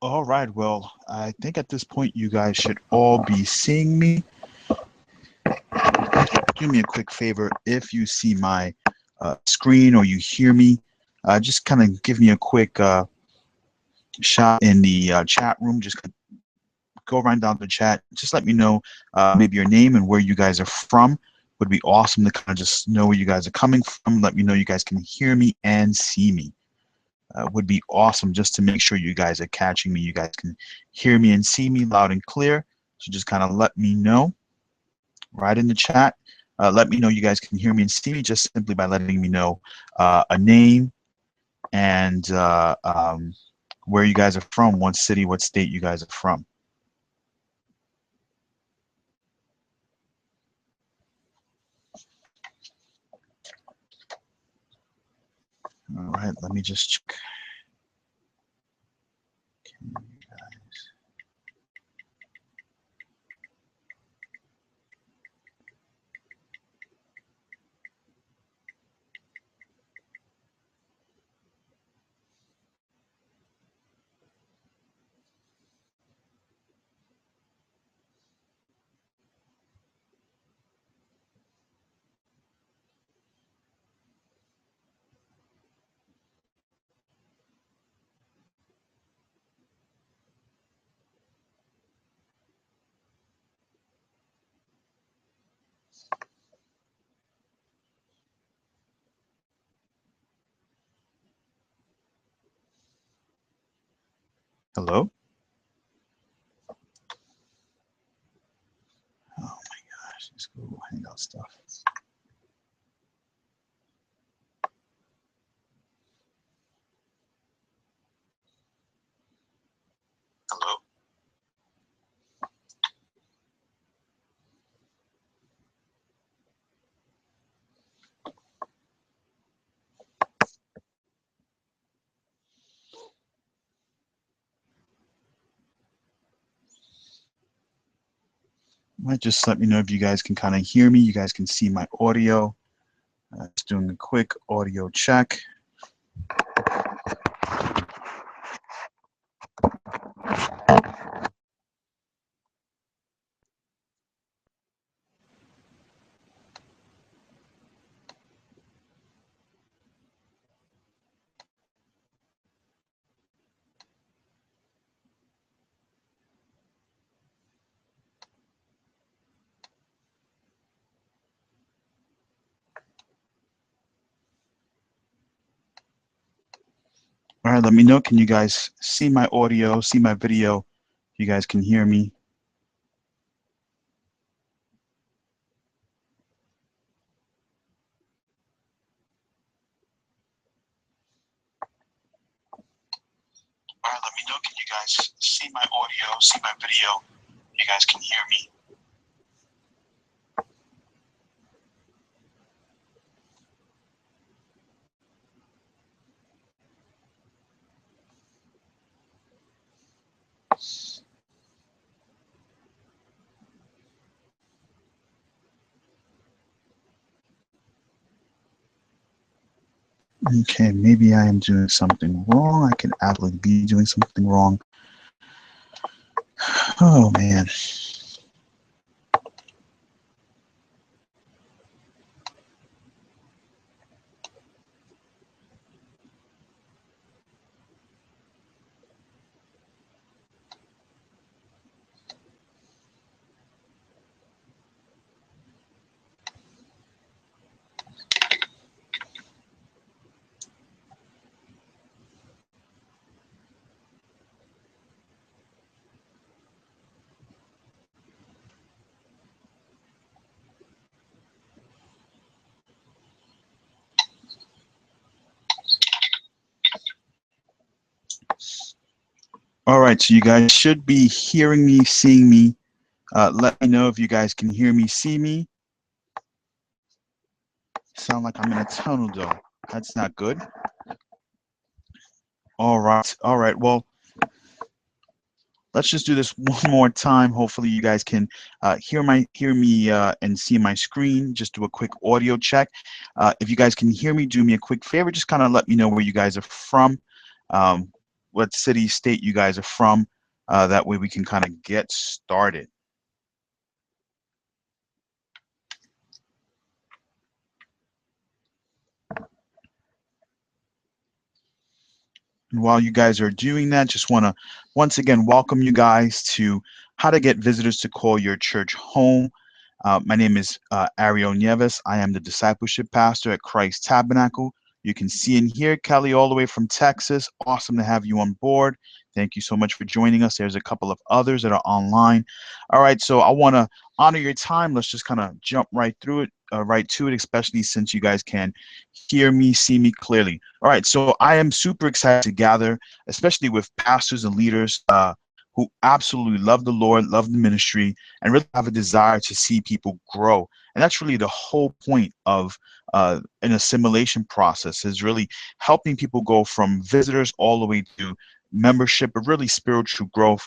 All right, well, I think at this point you guys should all be seeing me. Do me a quick favor, if you see my screen or you hear me, just kind of give me a quick shot in the chat room. Just go right down the chat. Just let me know maybe your name and where you guys are from. Would be awesome to kind of just know where you guys are coming from. Let me know you guys can hear me and see me. Would be awesome just to make sure you guys are catching me. You guys can hear me and see me loud and clear. So just kind of let me know right in the chat. Let me know you guys can hear me and see me just simply by letting me know a name and where you guys are from, what city, what state you guys are from. All right, let me just check. Hello? Oh my gosh, this Google Hangout stuff. Hello? Might just let me know if you guys can kind of hear me. You guys can see my audio. Just doing a quick audio check. All right, let me know. Can you guys see my audio, see my video? You guys can hear me. All right, let me know. Can you guys see my audio, see my video? You guys can hear me. Okay, maybe I am doing something wrong. I can absolutely be doing something wrong. Oh, man. All right, so you guys should be hearing me, seeing me. Let me know if you guys can hear me, see me. Sound like I'm in a tunnel, though. That's not good. All right. Well, let's just do this one more time. Hopefully, you guys can hear me and see my screen. Just do a quick audio check. If you guys can hear me, do me a quick favor. Just kind of let me know where you guys are from. what city, state you guys are from. That way we can kind of get started. And while you guys are doing that, just want to once again welcome you guys to How to Get Visitors to Call Your Church Home. My name is Ariel Nieves. I am the discipleship pastor at Christ Tabernacle. You can see and hear Kelly all the way from Texas. Awesome to have you on board. Thank you so much for joining us. There's a couple of others that are online. All right, so I want to honor your time. Let's just kind of jump right through it, right to it, especially since you guys can hear me, see me clearly. All right, so I am super excited to gather, especially with pastors and leaders who absolutely love the Lord, love the ministry, and really have a desire to see people grow. And that's really the whole point of an assimilation process, is really helping people go from visitors all the way to membership, but really spiritual growth.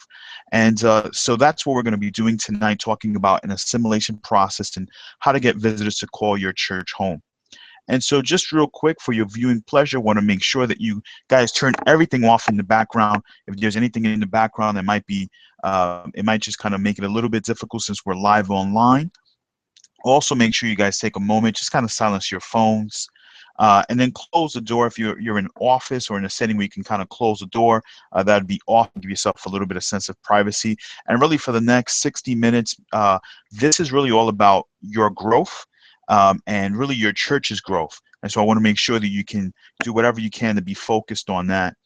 And so that's what we're going to be doing tonight, talking about an assimilation process and how to get visitors to call your church home. And so just real quick, for your viewing pleasure, I want to make sure that you guys turn everything off in the background. If there's anything in the background that might be, it might just kind of make it a little bit difficult since we're live online. Also, make sure you guys take a moment, just kind of silence your phones, and then close the door. If you're in an office or in a setting where you can kind of close the door, that'd be awesome. Give yourself a little bit of sense of privacy. And really, for the next 60 minutes, this is really all about your growth. And really your church's growth. And so I want to make sure that you can do whatever you can to be focused on that.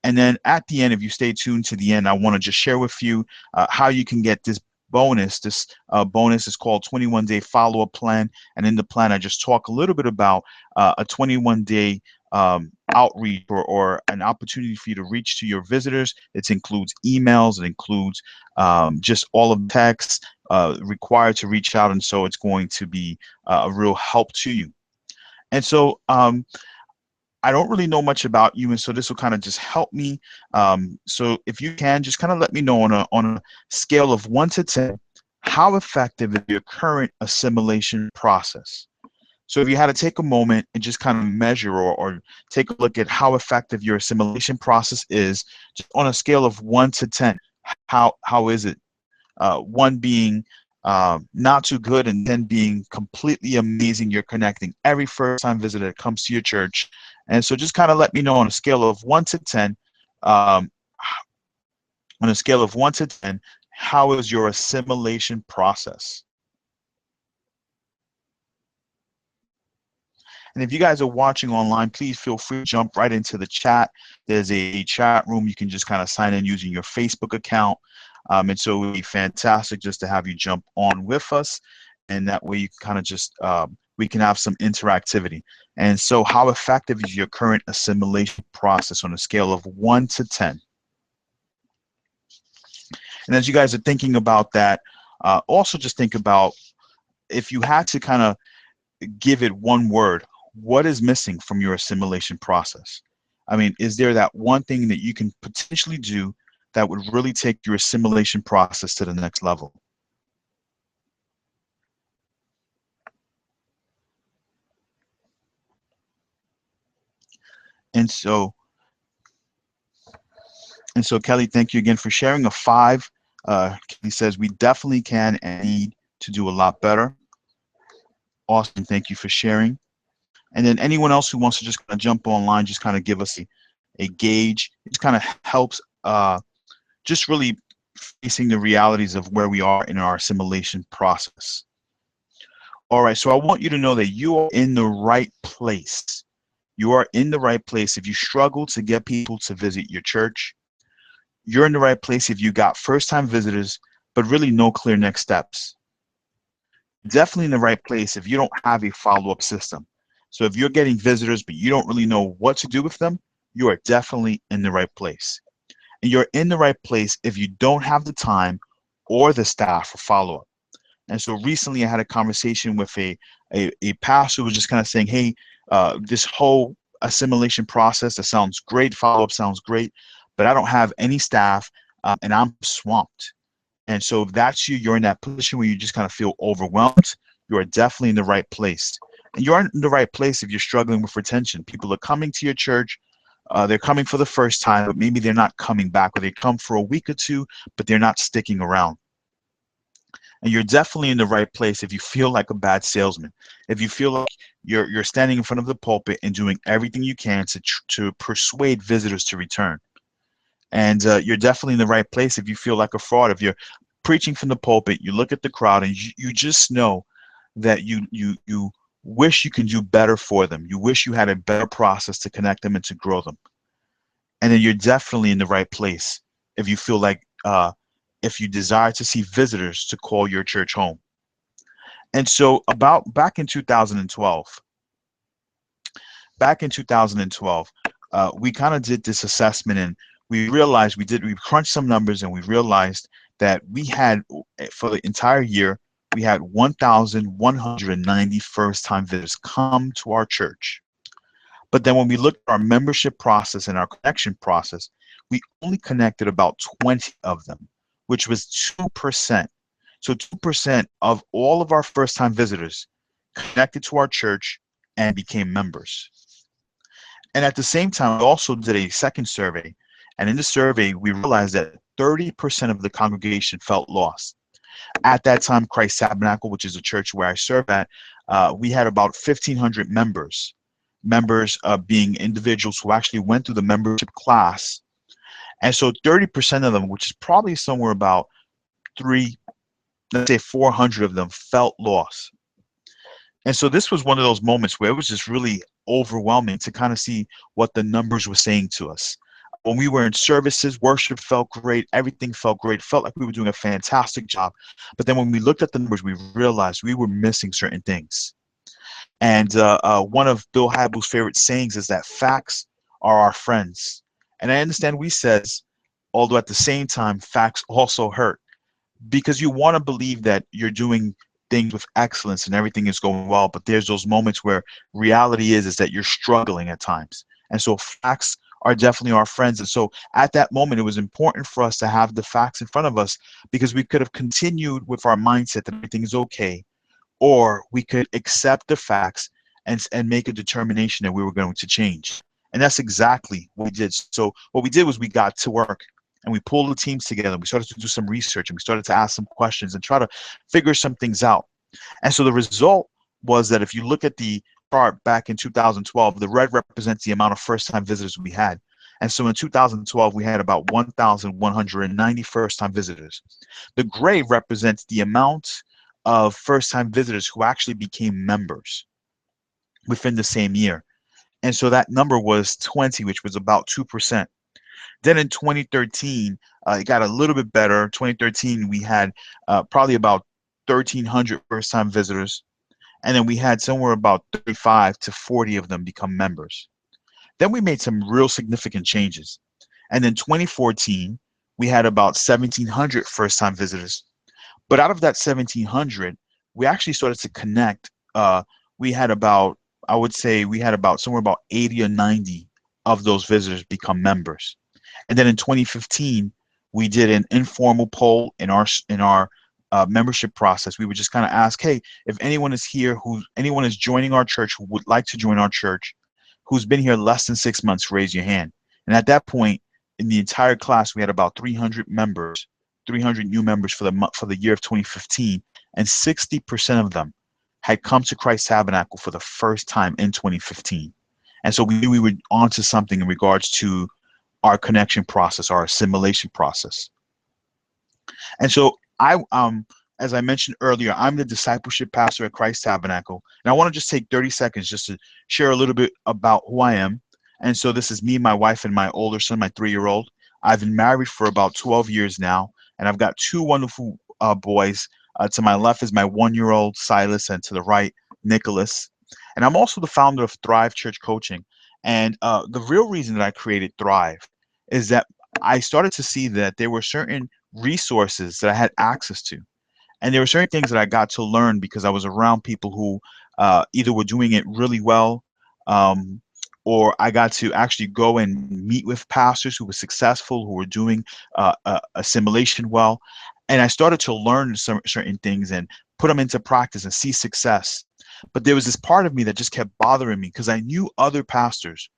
And then at the end, if you stay tuned to the end, I want to just share with you how you can get this bonus. This bonus is called 21-day follow-up plan. And in the plan, I just talk a little bit about a 21-day outreach or an opportunity for you to reach to your visitors. It includes emails, it includes just all of the texts required to reach out, and so it's going to be a real help to you. And so I don't really know much about you, and so this will kind of just help me. So if you can, just kind of let me know on a scale of 1 to 10, how effective is your current assimilation process? So if you had to take a moment and just kind of measure or take a look at how effective your assimilation process is, just on a scale of 1 to 10, how is it? 1 being not too good, and 10 being completely amazing. You're connecting every first-time visitor that comes to your church. And so just kind of let me know on a scale of 1 to 10, on a scale of 1 to 10, how is your assimilation process? And if you guys are watching online, please feel free to jump right into the chat. There's a chat room. You can just kind of sign in using your Facebook account. And so it would be fantastic just to have you jump on with us. And that way you can kind of just, we can have some interactivity. And so how effective is your current assimilation process on a scale of 1 to 10? And as you guys are thinking about that, also just think about, if you had to kind of give it one word, what is missing from your assimilation process? I mean, is there that one thing that you can potentially do that would really take your assimilation process to the next level? And so Kelly, thank you again for sharing. A 5. Kelly says we definitely can and need to do a lot better. Awesome, thank you for sharing. And then anyone else who wants to just kind of jump online, just kind of give us a gauge. It kind of helps just really facing the realities of where we are in our assimilation process. All right, so I want you to know that you are in the right place. You are in the right place. If you struggle to get people to visit your church, you're in the right place if you got first-time visitors, but really no clear next steps. Definitely in the right place if you don't have a follow-up system. So if you're getting visitors, but you don't really know what to do with them, you are definitely in the right place. And you're in the right place if you don't have the time or the staff for follow-up. And so recently I had a conversation with a pastor who was just kind of saying, hey, this whole assimilation process, that sounds great, follow-up sounds great, but I don't have any staff and I'm swamped. And so if that's you, you're in that position where you just kind of feel overwhelmed, you are definitely in the right place. And you're in the right place if you're struggling with retention. People are coming to your church, they're coming for the first time, but maybe they're not coming back, or they come for a week or two, but they're not sticking around. And you're definitely in the right place if you feel like a bad salesman. If you feel like you're standing in front of the pulpit and doing everything you can to persuade visitors to return. And you're definitely in the right place if you feel like a fraud. If you're preaching from the pulpit, you look at the crowd and you just know that you wish you can do better for them. You wish you had a better process to connect them and to grow them. And then you're definitely in the right place if you feel like if you desire to see visitors to call your church home. And so about back in 2012, we kind of did this assessment, and we realized we crunched some numbers, and we realized that we had, for the entire year, we had 1,190 first-time visitors come to our church. But then when we looked at our membership process and our connection process, we only connected about 20 of them, which was 2%. So 2% of all of our first-time visitors connected to our church and became members. And at the same time, we also did a second survey. And in the survey, we realized that 30% of the congregation felt lost. At that time, Christ Tabernacle, which is a church where I serve at, we had about 1,500 members. Members being individuals who actually went through the membership class. And so 30% of them, which is probably somewhere about let's say 400 of them, felt lost. And so this was one of those moments where it was just really overwhelming to kind of see what the numbers were saying to us. When we were in services, worship felt great, everything felt great, felt like we were doing a fantastic job. But then when we looked at the numbers, we realized we were missing certain things. And one of Bill Hybels' favorite sayings is that facts are our friends. And I understand what he says, although at the same time, facts also hurt, because you want to believe that you're doing things with excellence and everything is going well, but there's those moments where reality is that you're struggling at times. And so facts are definitely our friends. And so at that moment, it was important for us to have the facts in front of us, because we could have continued with our mindset that everything is okay, or we could accept the facts and make a determination that we were going to change. And that's exactly what we did. So what we did was we got to work, and we pulled the teams together. We started to do some research, and we started to ask some questions and try to figure some things out. And so the result was that if you look at the chart back in 2012, the red represents the amount of first-time visitors we had. And so in 2012, we had about 1,190 first-time visitors. The gray represents the amount of first-time visitors who actually became members within the same year. And so that number was 20, which was about 2%. Then in 2013, it got a little bit better. 2013, we had probably about 1,300 first-time visitors. And then we had somewhere about 35 to 40 of them become members. Then we made some real significant changes. And then 2014, we had about 1,700 first-time visitors. But out of that 1,700, we actually started to connect. We had about, I would say, we had about somewhere about 80 or 90 of those visitors become members. And then in 2015, we did an informal poll in our membership process. We would just kind of ask, hey, if anyone is here, anyone is joining our church who would like to join our church, who's been here less than 6 months, raise your hand. And at that point, in the entire class, we had about 300 members, 300 new members for the year of 2015, and 60% of them had come to Christ Tabernacle for the first time in 2015. And so we knew we were onto something in regards to our connection process, our assimilation process. And so as I mentioned earlier, I'm the discipleship pastor at Christ Tabernacle. And I want to just take 30 seconds just to share a little bit about who I am. And so this is me, my wife, and my older son, my 3-year-old. I've been married for about 12 years now, and I've got 2 wonderful boys. To my left is my 1-year-old Silas, and to the right, Nicholas. And I'm also the founder of Thrive Church Coaching. And the real reason that I created Thrive is that I started to see that there were certain resources that I had access to. And there were certain things that I got to learn because I was around people who either were doing it really well, or I got to actually go and meet with pastors who were successful, who were doing assimilation well. And I started to learn certain things and put them into practice and see success. But there was this part of me that just kept bothering me because I knew other pastors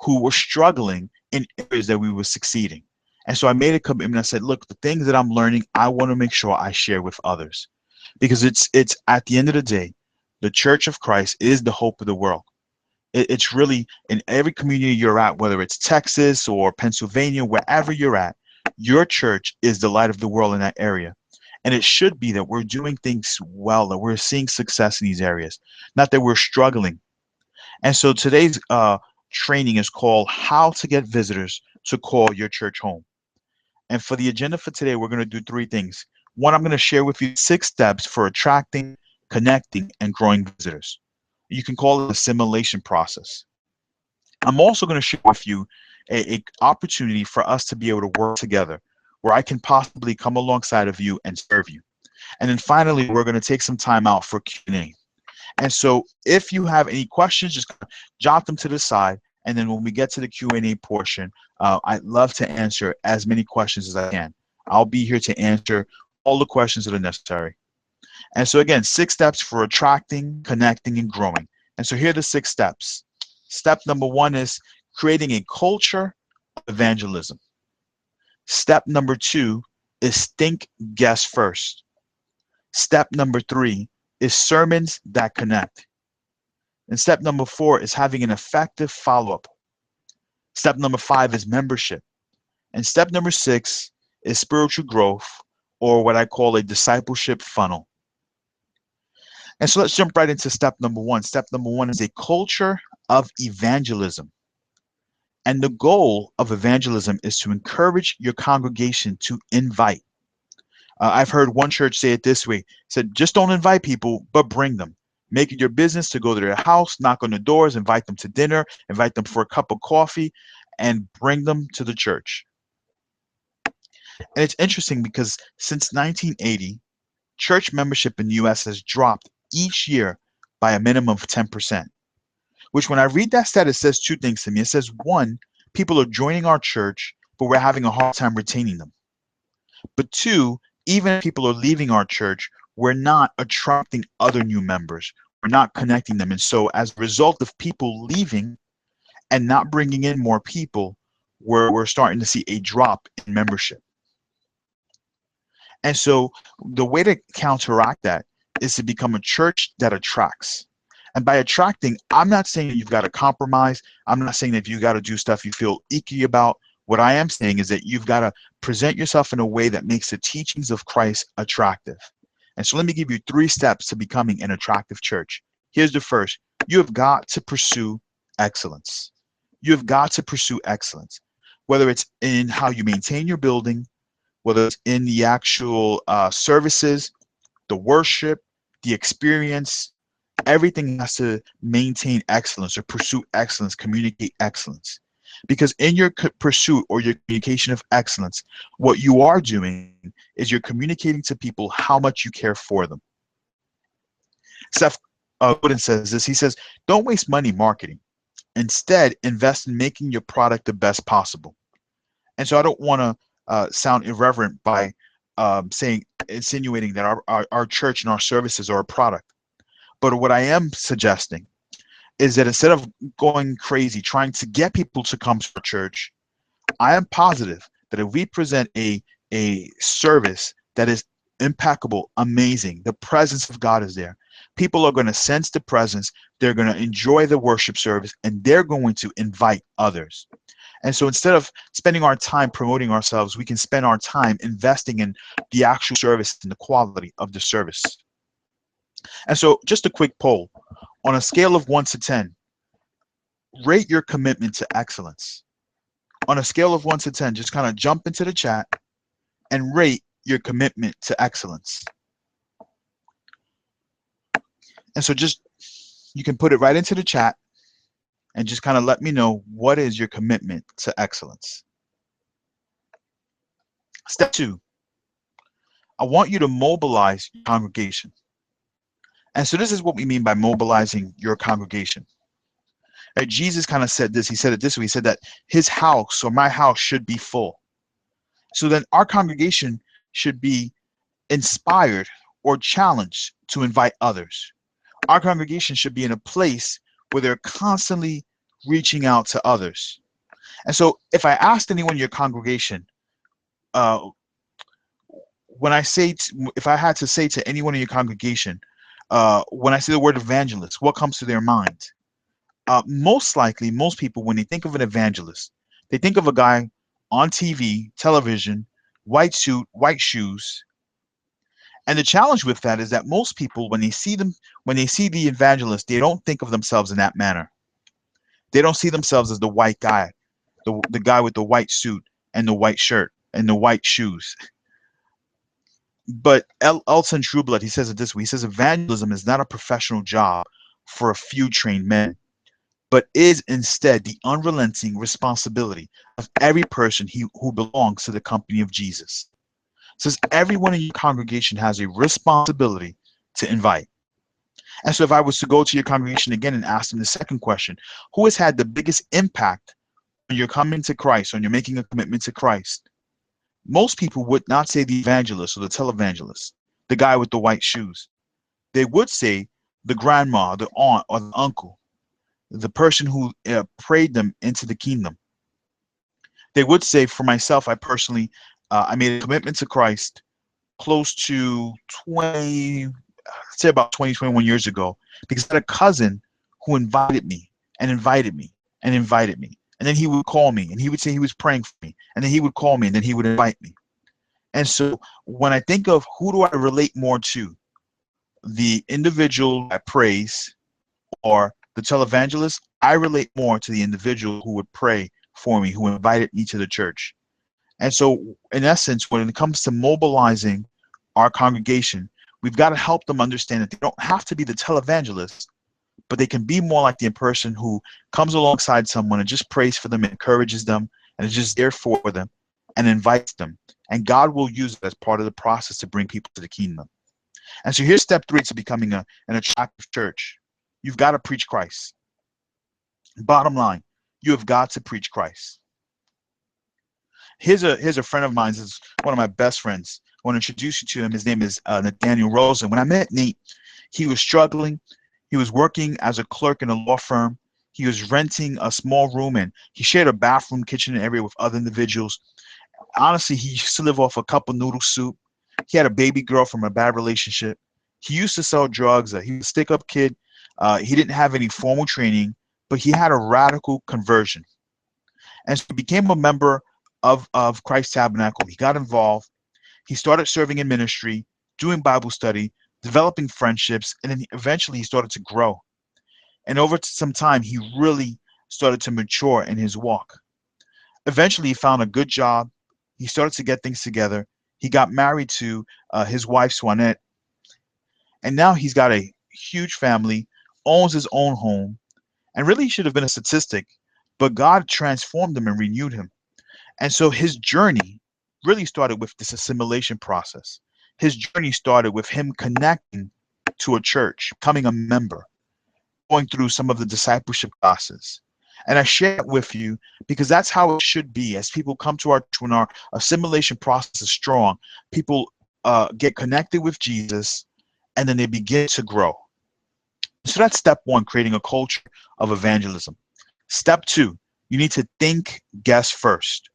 who were struggling in areas that we were succeeding. And so I made a commitment. I said, look, the things that I'm learning, I want to make sure I share with others, because it's at the end of the day, the Church of Christ is the hope of the world. It's really in every community you're at, whether it's Texas or Pennsylvania, wherever you're at, your church is the light of the world in that area. And it should be that we're doing things well, that we're seeing success in these areas, not that we're struggling. And so today's training is called How to Get Visitors to Call Your Church Home. And for the agenda for today, we're going to do three things. One, I'm going to share with you 6 steps for attracting, connecting, and growing visitors. You can call it assimilation process. I'm also going to share with you a opportunity for us to be able to work together, where I can possibly come alongside of you and serve you. And then finally, we're going to take some time out for Q&A. And so if you have any questions, just jot them to the side. And then when we get to the Q&A portion, I'd love to answer as many questions as I can. I'll be here to answer all the questions that are necessary. And so again, 6 steps for attracting, connecting, and growing. And so here are the 6 steps. Step number 1 is creating a culture of evangelism. Step number 2 is think guest first. Step number 3 is sermons that connect. And step number 4 is having an effective follow-up. Step number 5 is membership. And step number 6 is spiritual growth, or what I call a discipleship funnel. And so let's jump right into step number 1. Step number 1 is a culture of evangelism. And the goal of evangelism is to encourage your congregation to invite. I've heard one church say it this way, said, just don't invite people, but bring them. Make it your business to go to their house, knock on the doors, invite them to dinner, invite them for a cup of coffee, and bring them to the church. And it's interesting because since 1980, church membership in the U.S. has dropped each year by a minimum of 10%, which when I read that stat, it says 2 things to me. It says, 1, people are joining our church, but we're having a hard time retaining them. But 2, even if people are leaving our church, we're not attracting other new members. We're not connecting them. And so as a result of people leaving and not bringing in more people, we're starting to see a drop in membership. And so the way to counteract that is to become a church that attracts. And by attracting, I'm not saying that you've got to compromise. I'm not saying that you got to do stuff you feel icky about. What I am saying is that you've got to present yourself in a way that makes the teachings of Christ attractive. And so let me give you 3 steps to becoming an attractive church. Here's the first. You have got to pursue excellence. You have got to pursue excellence, whether it's in how you maintain your building, whether it's in the actual services, the worship, the experience. Everything has to maintain excellence or pursue excellence, communicate excellence. Because in your pursuit or your communication of excellence, what you are doing is you're communicating to people how much you care for them. Seth Godin says this. He says, don't waste money marketing. Instead, invest in making your product the best possible. And so I don't want to sound irreverent by insinuating that our church and our services are a product. But what I am suggesting is that instead of going crazy trying to get people to come to our church, I am positive that if we present a service that is impeccable, amazing, the presence of God is there, people are going to sense the presence, they're going to enjoy the worship service, and they're going to invite others. And so instead of spending our time promoting ourselves, we can spend our time investing in the actual service and the quality of the service. And so just a quick poll. On a scale of 1 to 10, rate your commitment to excellence. On a scale of 1 to 10, just kind of jump into the chat and rate your commitment to excellence. And so just, you can put it right into the chat and just kind of let me know, what is your commitment to excellence? Step 2, I want you to mobilize your congregation. And so this is what we mean by mobilizing your congregation. Jesus kind of said this. He said it this way. He said that his house or my house should be full. So then our congregation should be inspired or challenged to invite others. Our congregation should be in a place where they're constantly reaching out to others. And so if I asked anyone in your congregation, uh, when I say, if I had to say to anyone in your congregation, when I say the word evangelist, what comes to their mind? Most likely, most people, when they think of an evangelist, they think of a guy on TV, television, white suit, white shoes. And the challenge with that is that most people, when they see them, when they see the evangelist, they don't think of themselves in that manner. They don't see themselves as the white guy, the guy with the white suit and the white shirt and the white shoes. But Elton Trueblood, he says it this way. He says evangelism is not a professional job for a few trained men, but is instead the unrelenting responsibility of every person who belongs to the company of Jesus. Says everyone in your congregation has a responsibility to invite. And so if I was to go to your congregation again and ask them the second question, who has had the biggest impact on your coming to Christ, on your making a commitment to Christ? Most people would not say the evangelist or the televangelist, the guy with the white shoes. They would say the grandma, the aunt, or the uncle, the person who prayed them into the kingdom. They would say, for myself, I personally, I made a commitment to Christ close to 20, say about 20, 21 years ago, because I had a cousin who invited me and invited me and invited me. And then he would call me and he would say he was praying for me. And then he would call me and then he would invite me. And so when I think of who do I relate more to, the individual that prays or the televangelist, I relate more to the individual who would pray for me, who invited me to the church. And so, in essence, when it comes to mobilizing our congregation, we've got to help them understand that they don't have to be the televangelist, but they can be more like the person who comes alongside someone and just prays for them, encourages them, and is just there for them and invites them. And God will use it as part of the process to bring people to the kingdom. And so here's step 3 to becoming an attractive church. You've got to preach Christ. Bottom line, you have got to preach Christ. Here's a friend of mine. This is one of my best friends. I want to introduce you to him. His name is Nathaniel Rosen. When I met Nate, he was struggling. He was working as a clerk in a law firm. He was renting a small room, and he shared a bathroom, kitchen area with other individuals. Honestly, he used to live off a cup of noodle soup. He had a baby girl from a bad relationship. He used to sell drugs. He was a stick-up kid. He didn't have any formal training, but he had a radical conversion. And so he became a member of Christ Tabernacle. He got involved. He started serving in ministry, doing Bible study, developing friendships, and then eventually he started to grow. And over some time, he really started to mature in his walk. Eventually, he found a good job. He started to get things together. He got married to his wife, Swanette. And now he's got a huge family, owns his own home, and really should have been a statistic, but God transformed him and renewed him. And so his journey really started with this assimilation process. His journey started with him connecting to a church, becoming a member, going through some of the discipleship classes. And I share it with you because that's how it should be. As people come to our church, when our assimilation process is strong, people get connected with Jesus, and then they begin to grow. So that's step 1, creating a culture of evangelism. Step 2, you need to think guest first.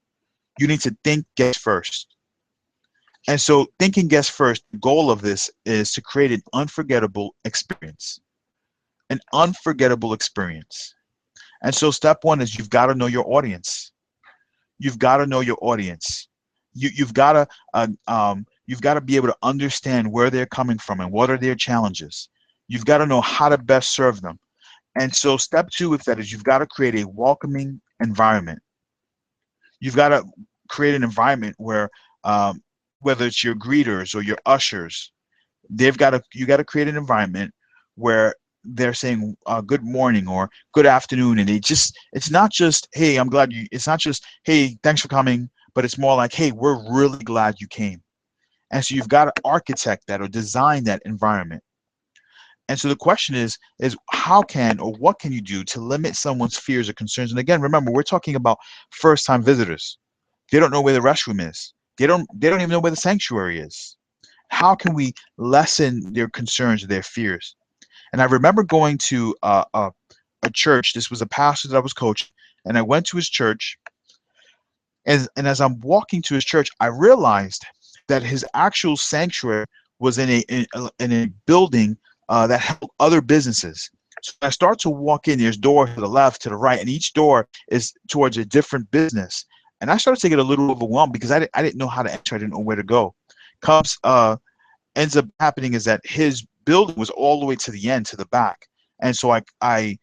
You need to think guest first. And so thinking guest first, the goal of this is to create an unforgettable experience. An unforgettable experience. And so step 1 is you've got to know your audience. You've got to know your audience. You've got to be able to understand where they're coming from and what are their challenges. You've got to know how to best serve them. And so step 2 with that is you've got to create a welcoming environment. You've got to create an environment where whether it's your greeters or your ushers, you got to create an environment where they're saying good morning or good afternoon, and it's not just, hey, I'm glad you, it's not just, hey, thanks for coming, but it's more like, hey, we're really glad you came. And so you've got to architect that or design that environment. And so the question is how can or what can you do to limit someone's fears or concerns? And again, remember, we're talking about first-time visitors. They don't know where the restroom is. They don't even know where the sanctuary is. How can we lessen their concerns or their fears? And I remember going to a church. This was a pastor that I was coaching, and I went to his church. And as I'm walking to his church, I realized that his actual sanctuary was in a building that held other businesses. So I start to walk in. There's doors to the left, to the right, and each door is towards a different business. And I started to get a little overwhelmed because I didn't know how to enter. I didn't know where to go. Comes ends up happening is that his building was all the way to the end, to the back. And so I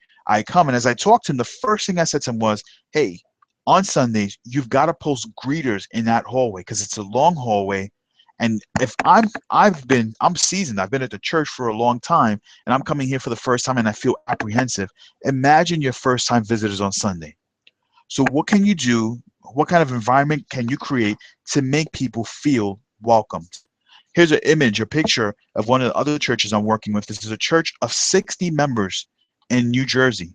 come, and as I talked to him, the first thing I said to him was, "Hey, on Sundays, you've got to post greeters in that hallway because it's a long hallway. And if I'm seasoned, I've been at the church for a long time, and I'm coming here for the first time and I feel apprehensive. Imagine your first time visitors on Sunday. So what can you do? What kind of environment can you create to make people feel welcomed?" Here's an image, a picture of one of the other churches I'm working with. This is a church of 60 members in New Jersey.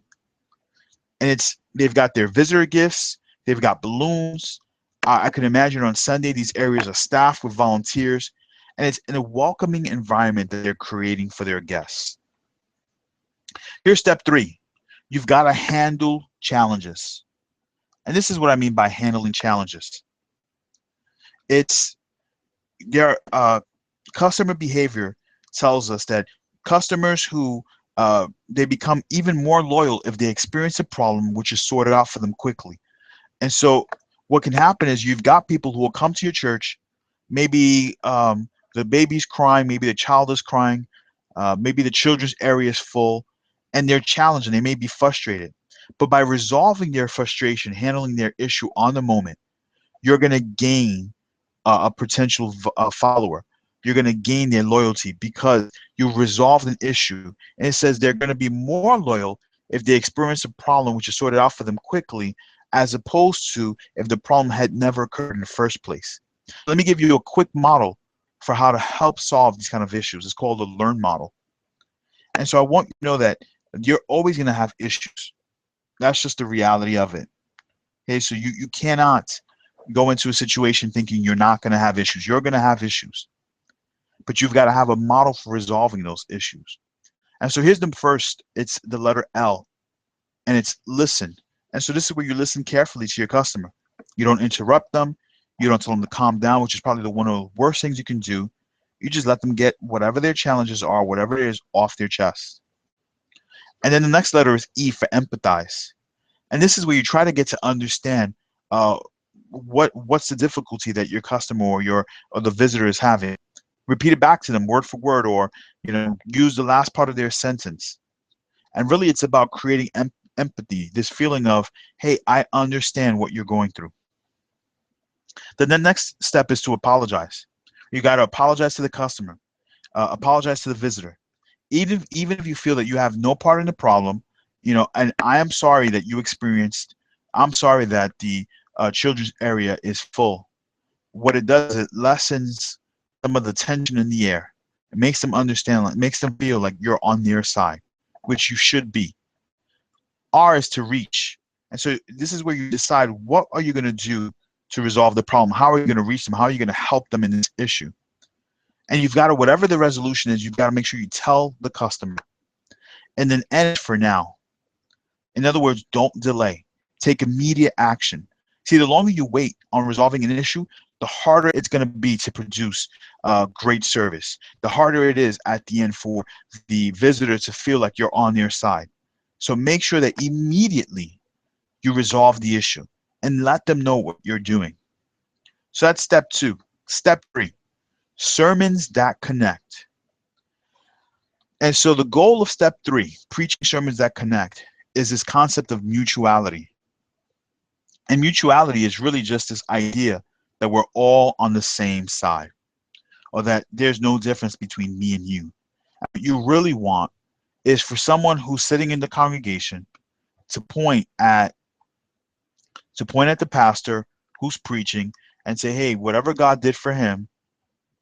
And they've got their visitor gifts, they've got balloons. I can imagine on Sunday these areas are staffed with volunteers, and it's in a welcoming environment that they're creating for their guests. Here's step 3. You've got to handle challenges. And this is what I mean by handling challenges. It's their customer behavior tells us that customers who they become even more loyal if they experience a problem which is sorted out for them quickly. And so what can happen is you've got people who will come to your church, maybe the baby's crying, maybe the child is crying, maybe the children's area is full, and they're challenged and they may be frustrated. But by resolving their frustration, handling their issue on the moment, you're going to gain a potential follower. You're going to gain their loyalty because you resolved an issue. And it says they're going to be more loyal if they experience a problem which is sorted out for them quickly, as opposed to if the problem had never occurred in the first place. Let me give you a quick model for how to help solve these kind of issues. It's called the LEARN model. And so I want you to know that you're always going to have issues. That's just the reality of it. Okay, so you cannot go into a situation thinking you're not going to have issues. You're going to have issues, but you've got to have a model for resolving those issues. And so here's the first. It's the letter L, and it's listen. And so this is where you listen carefully to your customer. You don't interrupt them. You don't tell them to calm down, which is probably one of the worst things you can do. You just let them get whatever their challenges are, whatever it is, off their chest. And then the next letter is E for empathize. And this is where you try to get to understand what's the difficulty that your customer or the visitor is having. Repeat it back to them word for word, or use the last part of their sentence. And really, it's about creating empathy, this feeling of, hey, I understand what you're going through. Then the next step is to apologize. You got to apologize to the customer, apologize to the visitor. Even if you feel that you have no part in the problem, and I am sorry that you experienced, I'm sorry that the children's area is full. What it does, it lessens some of the tension in the air. It makes them understand, it makes them feel like you're on their side, which you should be. R is to reach. And so this is where you decide, what are you going to do to resolve the problem? How are you going to reach them? How are you going to help them in this issue? And you've got to, whatever the resolution is, you've got to make sure you tell the customer. And then N for now. In other words, don't delay. Take immediate action. See, the longer you wait on resolving an issue, the harder it's going to be to produce great service. The harder it is at the end for the visitor to feel like you're on their side. So make sure that immediately you resolve the issue and let them know what you're doing. So that's step 2. Step 3, sermons that connect. And so the goal of step 3, preaching sermons that connect, is this concept of mutuality. And mutuality is really just this idea that we're all on the same side, or that there's no difference between me and you. What you really want is for someone who's sitting in the congregation to point at the pastor who's preaching and say, hey, whatever God did for him,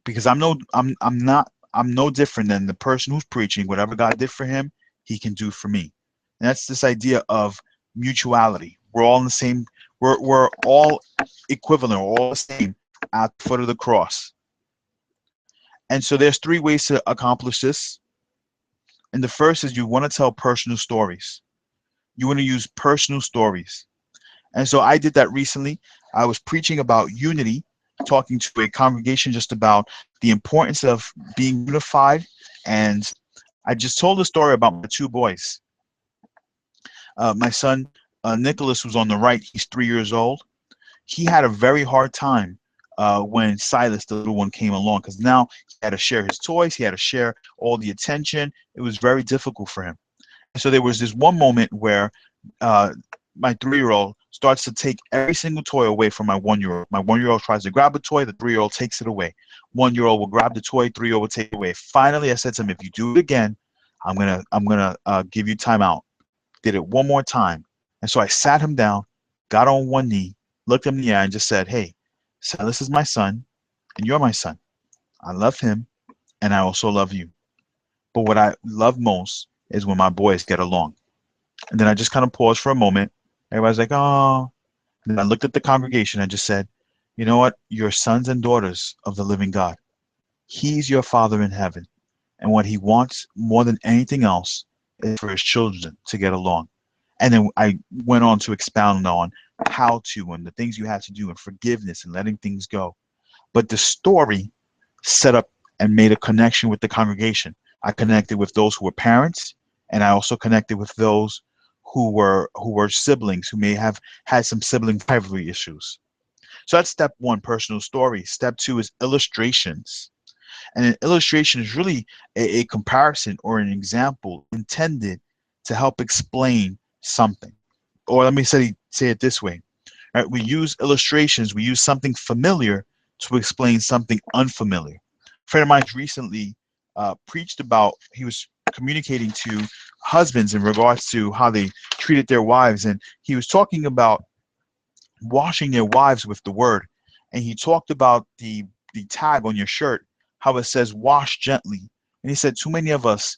because I'm no different than the person who's preaching. Whatever God did for him, he can do for me. And that's this idea of mutuality. We're all in the same, we're all equivalent, we're all the same at the foot of the cross. And so there's 3 ways to accomplish this. And the first is you want to tell personal stories. You want to use personal stories. And so I did that recently. I was preaching about unity, talking to a congregation just about the importance of being unified. And I just told a story about my two boys. My son, Nicholas, who's on the right, he's 3 years old. He had a very hard time when Silas, the little one, came along, because now he had to share his toys, he had to share all the attention. It was very difficult for him. And so there was this one moment where uh, my 3-year-old starts to take every single toy away from my 1-year-old. My 1-year-old tries to grab a toy, the 3-year-old takes it away. 1-year-old will grab the toy, 3-year-old will take it away. Finally, I said to him, "If you do it again, I'm gonna give you timeout." Did it one more time, and so I sat him down, got on one knee, looked him in the eye, and just said, "Hey, Silas is my son, and you're my son. I love him, and I also love you. But what I love most is when my boys get along." And then I just kind of paused for a moment. Everybody's like, "Oh." And then I looked at the congregation and just said, "You know what? You're sons and daughters of the living God. He's your Father in heaven. And what he wants more than anything else is for his children to get along." And then I went on to expound on how to and the things you have to do and forgiveness and letting things go. But the story set up and made a connection with the congregation. I connected with those who were parents, and I also connected with those who were siblings who may have had some sibling rivalry issues. So that's step one, personal story. Step two is illustrations. And an illustration is really a comparison or an example intended to help explain something. Or let me say it this way. Right? We use illustrations, we use something familiar to explain something unfamiliar. A friend of mine recently preached about, he was communicating to husbands in regards to how they treated their wives. And he was talking about washing their wives with the word. And he talked about the tag on your shirt, how it says wash gently. And he said too many of us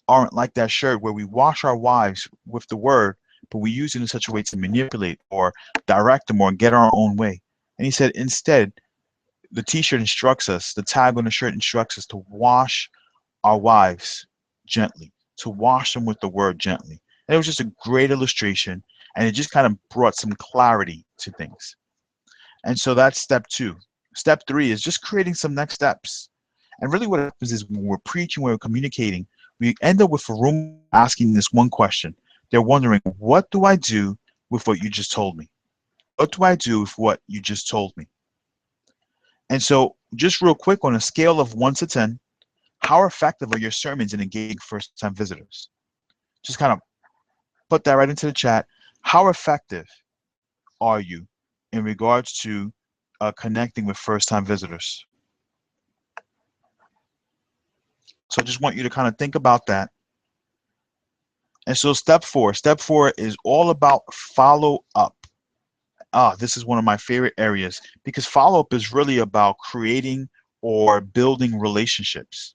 aren't like that shirt where we wash our wives with the word, but we use it in such a way to manipulate or direct them or get our own way. And he said instead, the t-shirt instructs us, the tag on the shirt instructs us to wash our wives gently, to wash them with the word gently. And it was just a great illustration, and it just kind of brought some clarity to things. And so that's step two. Step three is just creating some next steps. And really what happens is when we're preaching, when we're communicating, we end up with a room asking this one question. They're wondering, what do I do with what you just told me? What do I do with what you just told me? And so just real quick, on a scale of 1 to 10, how effective are your sermons in engaging first-time visitors? Just kind of put that right into the chat. How effective are you in regards to connecting with first-time visitors? So I just want you to kind of think about that. And so step four is all about follow up. This is one of my favorite areas because follow up is really about creating or building relationships.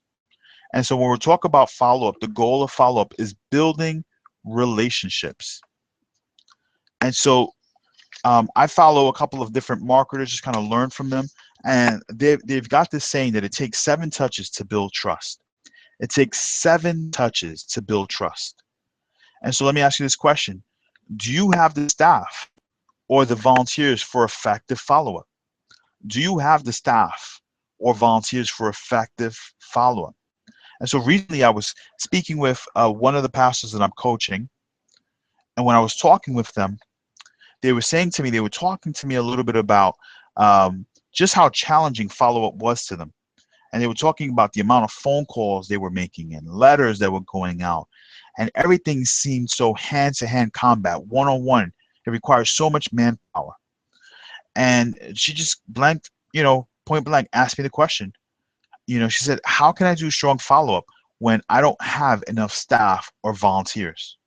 And so when we talk about follow up, the goal of follow up is building relationships. And so I follow a couple of different marketers, just kind of learn from them. And they've got this saying that it takes 7 touches to build trust. It takes 7 touches to build trust. And so let me ask you this question. Do you have the staff or the volunteers for effective follow-up? Do you have the staff or volunteers for effective follow-up? And so recently I was speaking with one of the pastors that I'm coaching. And when I was talking with them, they were talking to me a little bit about just how challenging follow-up was to them. And they were talking about the amount of phone calls they were making and letters that were going out. And everything seemed so hand-to-hand combat, one-on-one. It requires so much manpower. And she just point blank asked me the question. She said, how can I do strong follow-up when I don't have enough staff or volunteers?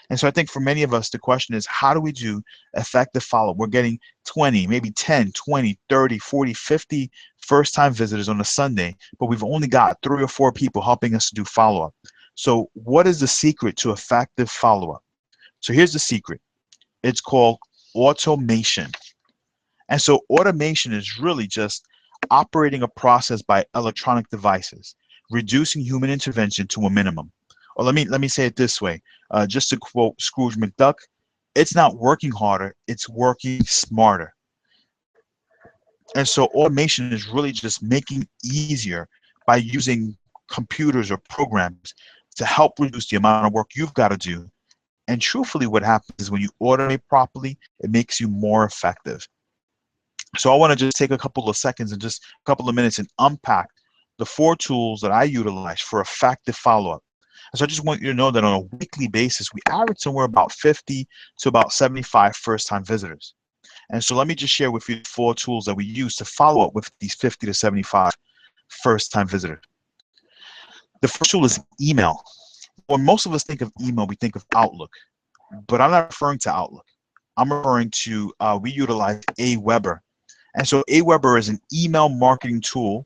And so I think for many of us, the question is, how do we do effective follow-up? We're getting 20, maybe 10, 20, 30, 40, 50 first-time visitors on a Sunday, but we've only got 3 or 4 people helping us to do follow-up. So what is the secret to effective follow-up? So here's the secret. It's called automation. And so automation is really just operating a process by electronic devices, reducing human intervention to a minimum. Or let me say it this way. Just to quote Scrooge McDuck, it's not working harder, it's working smarter. And so automation is really just making easier by using computers or programs to help reduce the amount of work you've got to do. And truthfully, what happens is when you automate properly, it makes you more effective. So I want to just take a couple of seconds and just a couple of minutes and unpack the 4 tools that I utilize for effective follow-up. So I just want you to know that on a weekly basis, we average somewhere about 50 to about 75 first-time visitors. And so let me just share with you 4 tools that we use to follow up with these 50 to 75 first-time visitors. The first tool is email. When most of us think of email, we think of Outlook, but I'm not referring to Outlook. I'm referring to, we utilize Aweber. And so Aweber is an email marketing tool.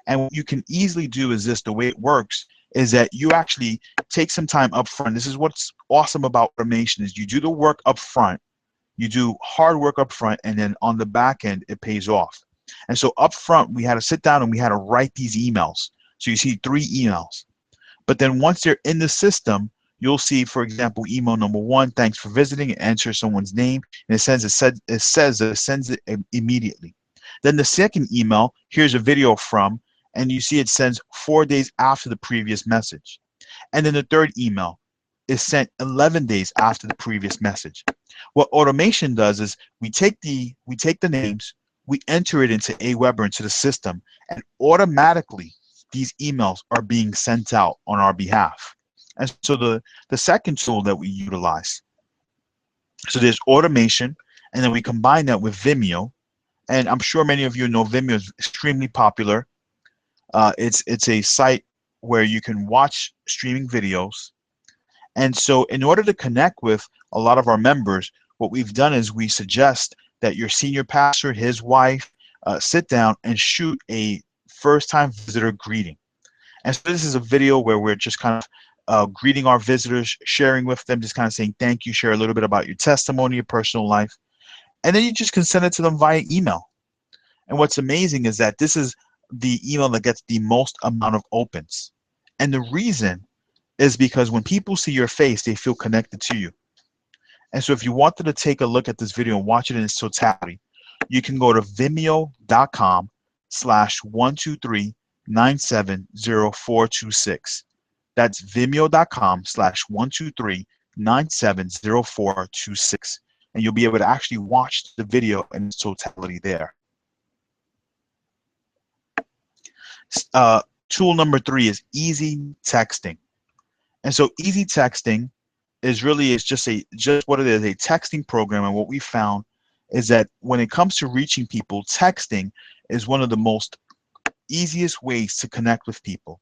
And what you can easily do is this, the way it works is that you actually take some time up front. This is what's awesome about automation is you do the work up front, you do hard work up front, and then on the back end, it pays off. And so up front, we had to sit down and we had to write these emails. So you see 3 emails. But then once they're in the system, you'll see, for example, email number 1, thanks for visiting, and enter someone's name, and it says that it sends it immediately. Then the second email, here's a video from, and you see it sends 4 days after the previous message. And then the third email is sent 11 days after the previous message. What automation does is we take the names, we enter it into Aweber, into the system, and automatically these emails are being sent out on our behalf. And so the second tool that we utilize, so there's automation, and then we combine that with Vimeo. And I'm sure many of you know Vimeo is extremely popular. It's a site where you can watch streaming videos. And so in order to connect with a lot of our members, what we've done is we suggest that your senior pastor, his wife, sit down and shoot a first-time visitor greeting. And so this is a video where we're just kind of greeting our visitors, sharing with them, just kind of saying thank you, share a little bit about your testimony, your personal life. And then you just can send it to them via email. And what's amazing is that this is the email that gets the most amount of opens. And the reason is because when people see your face, they feel connected to you. And so if you wanted to take a look at this video and watch it in its totality, you can go to vimeo.com/123970426. That's vimeo.com/123970426. And you'll be able to actually watch the video in its totality there. Tool number 3 is easy texting. And so easy texting is just what it is, a texting program. And what we found is that when it comes to reaching people, texting is one of the most easiest ways to connect with people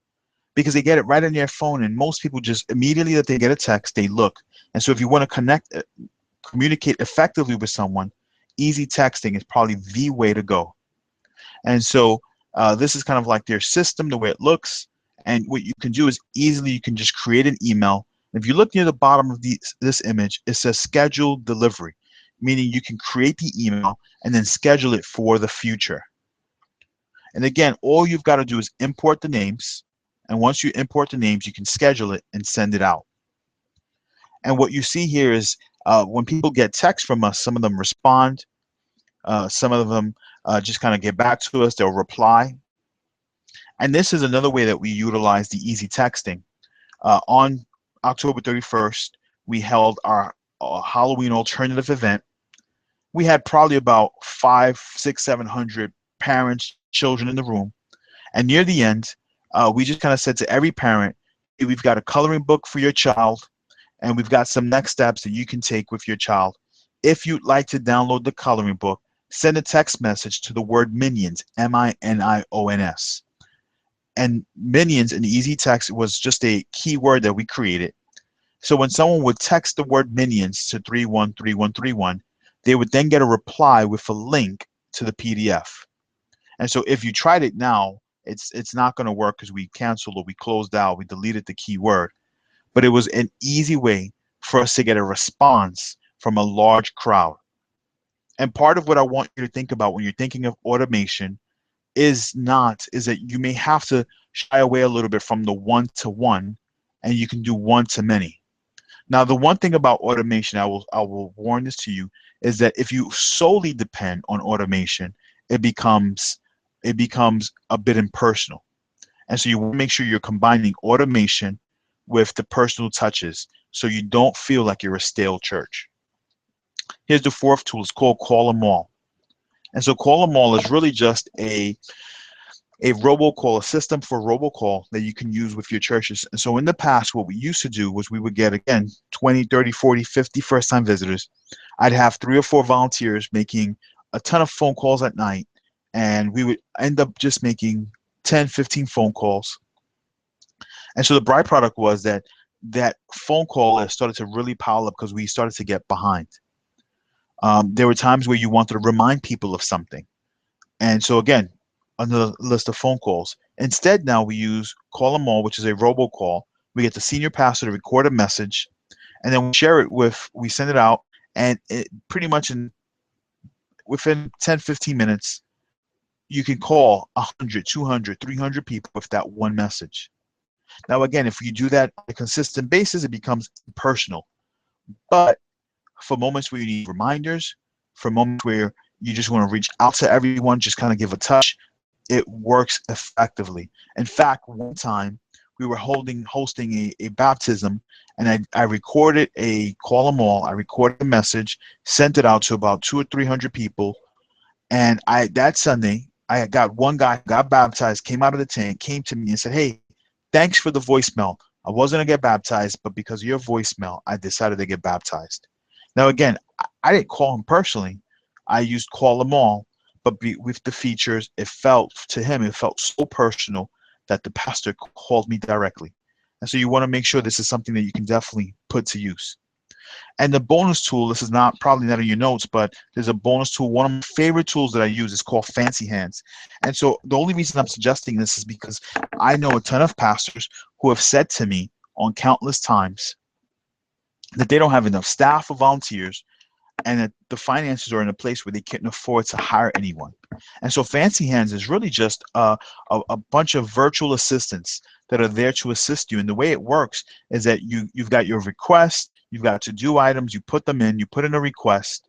because they get it right on their phone. And most people just immediately that they get a text, they look. And so if you want to communicate effectively with someone, easy texting is probably the way to go. And so this is kind of like their system, the way it looks. And what you can do is easily you can just create an email. If you look near the bottom of this image, it says scheduled delivery, meaning you can create the email and then schedule it for the future. And again, all you've got to do is import the names. And once you import the names, you can schedule it and send it out. And what you see here is when people get text from us, some of them respond. Some of them just kind of get back to us. They'll reply. And this is another way that we utilize the easy texting. On October 31st, we held our Halloween alternative event. We had probably about 500, 600, 700 parents, children in the room. And near the end, we just kind of said to every parent, hey, we've got a coloring book for your child, and we've got some next steps that you can take with your child. If you'd like to download the coloring book, send a text message to the word Minions, MINIONS. And Minions in easy text was just a keyword that we created. So when someone would text the word Minions to 313131, they would then get a reply with a link to the PDF. And so if you tried it now, it's not going to work because we canceled or we closed out, we deleted the keyword. But it was an easy way for us to get a response from a large crowd. And part of what I want you to think about when you're thinking of automation is that you may have to shy away a little bit from the one-to-one and you can do one to many. Now, the one thing about automation, I will warn this to you, is that if you solely depend on automation, it becomes it becomes a bit impersonal. And so you want to make sure you're combining automation with the personal touches so you don't feel like you're a stale church. Here's the fourth tool. It's called Call 'em All. And so Call 'em All is really just a robocall, a system for robocall that you can use with your churches. And so in the past, what we used to do was we would get, again, 20, 30, 40, 50 first-time visitors. I'd have 3 or 4 volunteers making a ton of phone calls at night, and we would end up just making 10, 15 phone calls. And so the byproduct was that that phone call list started to really pile up because we started to get behind. There were times where you wanted to remind people of something. And so again, another list of phone calls. Instead, now we use Call 'em All, which is a robocall. We get the senior pastor to record a message, and then we share it we send it out, and it pretty much within 10, 15 minutes, you can call 100, 200, 300 people with that one message. Now, again, if you do that on a consistent basis, it becomes personal. But for moments where you need reminders, for moments where you just want to reach out to everyone, just kind of give a touch, it works effectively. In fact, one time we were hosting a baptism, and I recorded a Call 'em All. I recorded a message, sent it out to about 200 or 300 people, and that Sunday I got one guy who got baptized, came out of the tent, came to me and said, "Hey, thanks for the voicemail. I wasn't gonna get baptized, but because of your voicemail, I decided to get baptized." Now, again, I didn't call him personally. I used Call 'em All, but with the features, it felt so personal that the pastor called me directly. And so you want to make sure this is something that you can definitely put to use. And the bonus tool, this is not probably not in your notes, but there's a bonus tool. One of my favorite tools that I use is called Fancy Hands. And so the only reason I'm suggesting this is because I know a ton of pastors who have said to me on countless times that they don't have enough staff or volunteers, and that the finances are in a place where they can't afford to hire anyone. And so Fancy Hands is really just a bunch of virtual assistants that are there to assist you. And the way it works is that you've got your request, you've got to-do items, you put them in, you put in a request,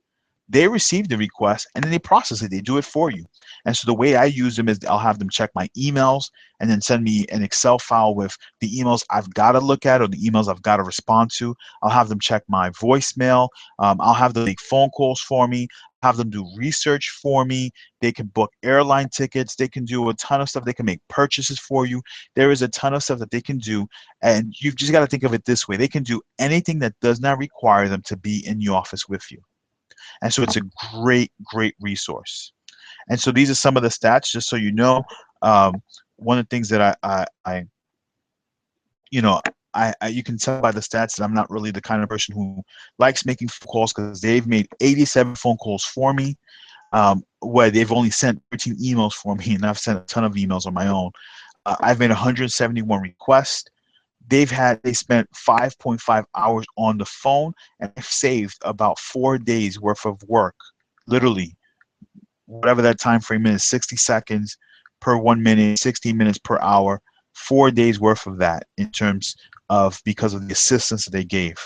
they receive the request, and then they process it. They do it for you. And so the way I use them is I'll have them check my emails and then send me an Excel file with the emails I've got to look at or the emails I've got to respond to. I'll have them check my voicemail. I'll have them make phone calls for me, have them do research for me. They can book airline tickets. They can do a ton of stuff. They can make purchases for you. There is a ton of stuff that they can do. And you've just got to think of it this way. They can do anything that does not require them to be in the office with you. And so it's a great, great resource. And so these are some of the stats, just so you know. One of the things that you know, you can tell by the stats that I'm not really the kind of person who likes making phone calls, because they've made 87 phone calls for me, where they've only sent 13 emails for me, and I've sent a ton of emails on my own. I've made 171 requests. They spent 5.5 hours on the phone, and I've saved about 4 days worth of work, literally, whatever that time frame is, 60 seconds per 1 minute, 60 minutes per hour, 4 days worth of that in terms of, because of the assistance that they gave.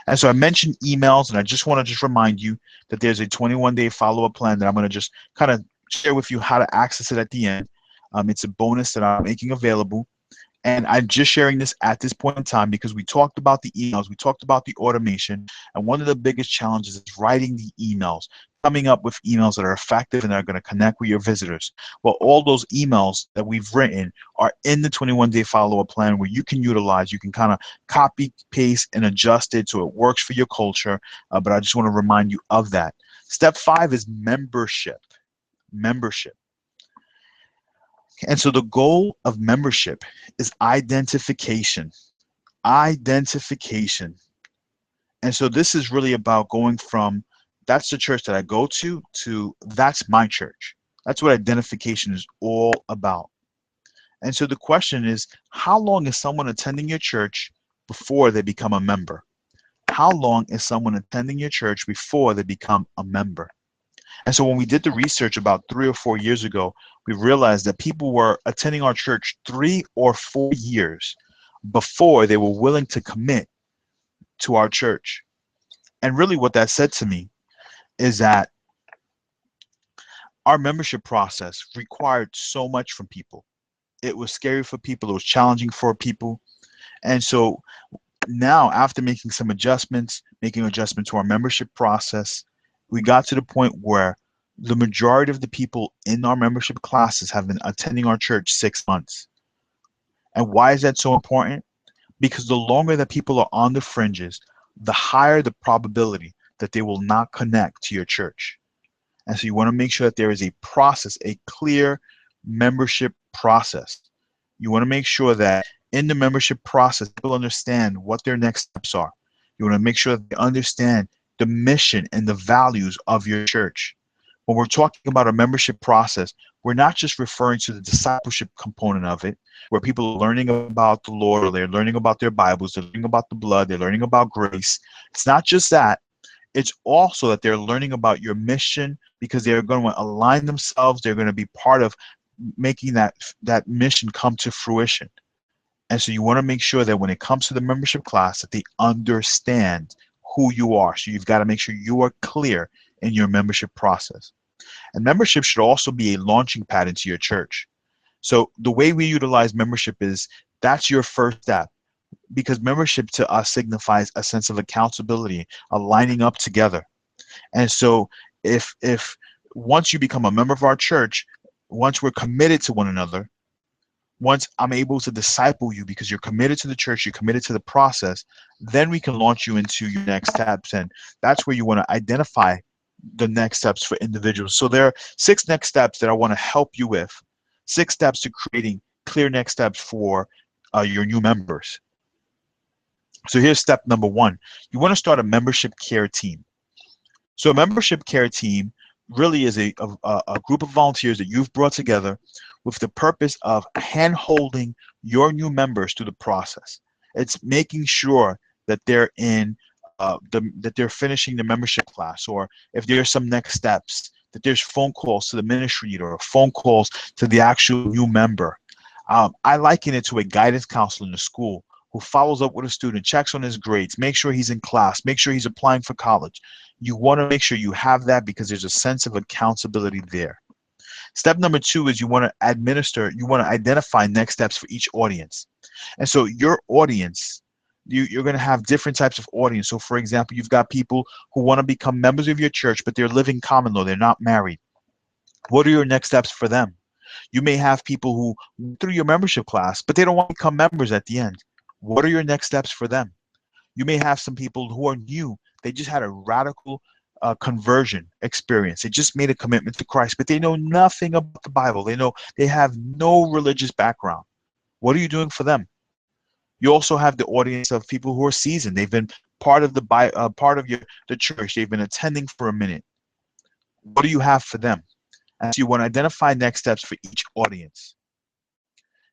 And so I mentioned emails, and I just want to remind you that there's a 21-day follow-up plan that I'm going to just kind of share with you how to access it at the end. It's a bonus that I'm making available. And I'm just sharing this at this point in time because we talked about the emails, we talked about the automation, and one of the biggest challenges is writing the emails, coming up with emails that are effective and that are going to connect with your visitors. Well, all those emails that we've written are in the 21-day follow-up plan, where you can utilize, you can kind of copy, paste, and adjust it so it works for your culture. But I just want to remind you of that. Step 5 is membership. Membership. And so the goal of membership is identification. Identification. And so this is really about going from that's the church that I go to that's my church. That's what identification is all about. And so the question is, how long is someone attending your church before they become a member? How long is someone attending your church before they become a member? And so when we did the research about 3 or 4 years ago, we realized that people were attending our church 3 or 4 years before they were willing to commit to our church. And really what that said to me is that our membership process required so much from people. It was scary for people, it was challenging for people. And so now, after making some adjustments, making adjustments to our membership process, we got to the point where the majority of the people in our membership classes have been attending our church 6 months. And why is that so important? Because the longer that people are on the fringes, the higher the probability that they will not connect to your church. And so you want to make sure that there is a process, a clear membership process. You want to make sure that in the membership process, people understand what their next steps are. You want to make sure that they understand the mission and the values of your church. When we're talking about a membership process, we're not just referring to the discipleship component of it, where people are learning about the Lord, or they're learning about their Bibles, they're learning about the blood, they're learning about grace. It's not just that. It's also that they're learning about your mission because they're going to align themselves. They're going to be part of making that mission come to fruition. And so you want to make sure that when it comes to the membership class, that they understand who you are. So you've got to make sure you are clear in your membership process. And membership should also be a launching pad into your church. So the way we utilize membership is that's your first step, because membership to us signifies a sense of accountability, aligning up together. And so if once you become a member of our church, once we're committed to one another, once I'm able to disciple you because you're committed to the church, you're committed to the process, then we can launch you into your next steps. And that's where you want to identify the next steps for individuals. So there are 6 next steps that I want to help you with. 6 steps to creating clear next steps for your new members. So here's step number 1. You want to start a membership care team. So a membership care team really is a group of volunteers that you've brought together with the purpose of hand-holding your new members through the process. It's making sure that they're in that they're finishing the membership class, or if there's some next steps, that there's phone calls to the ministry leader or phone calls to the actual new member. I liken it to a guidance counselor in the school who follows up with a student, checks on his grades, make sure he's in class, make sure he's applying for college. You want to make sure you have that because there's a sense of accountability there. Step number 2 is you want to identify next steps for each audience. And so your audience, you're going to have different types of audience. So for example, you've got people who want to become members of your church, but they're living common law, they're not married. What are your next steps for them? You may have people who went through your membership class, but they don't want to become members at the end. What are your next steps for them? You may have some people who are new. They just had a radical conversion experience. They just made a commitment to Christ, but they know nothing about the Bible. They have no religious background. What are you doing for them? You also have the audience of people who are seasoned. They've been part of the church. They've been attending for a minute. What do you have for them? And so you want to identify next steps for each audience.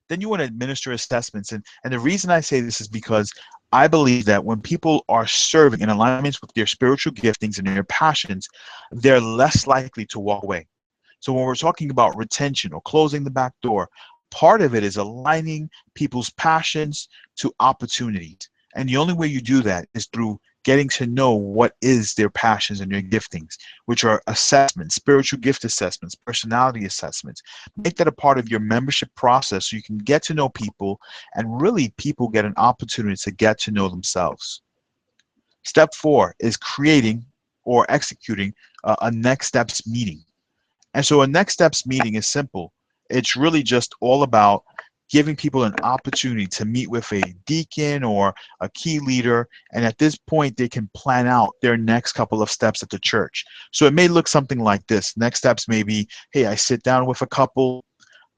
Then you want to administer assessments. And the reason I say this is because I believe that when people are serving in alignment with their spiritual giftings and their passions, they're less likely to walk away. So when we're talking about retention or closing the back door, part of it is aligning people's passions to opportunities. And the only way you do that is through getting to know what is their passions and their giftings, which are assessments, spiritual gift assessments, personality assessments. Make that a part of your membership process so you can get to know people, and really people get an opportunity to get to know themselves. Step 4 is creating or executing a next steps meeting. And so a next steps meeting is simple. It's really just all about giving people an opportunity to meet with a deacon or a key leader. And at this point, they can plan out their next couple of steps at the church. So it may look something like this. Next steps may be, hey, I sit down with a couple,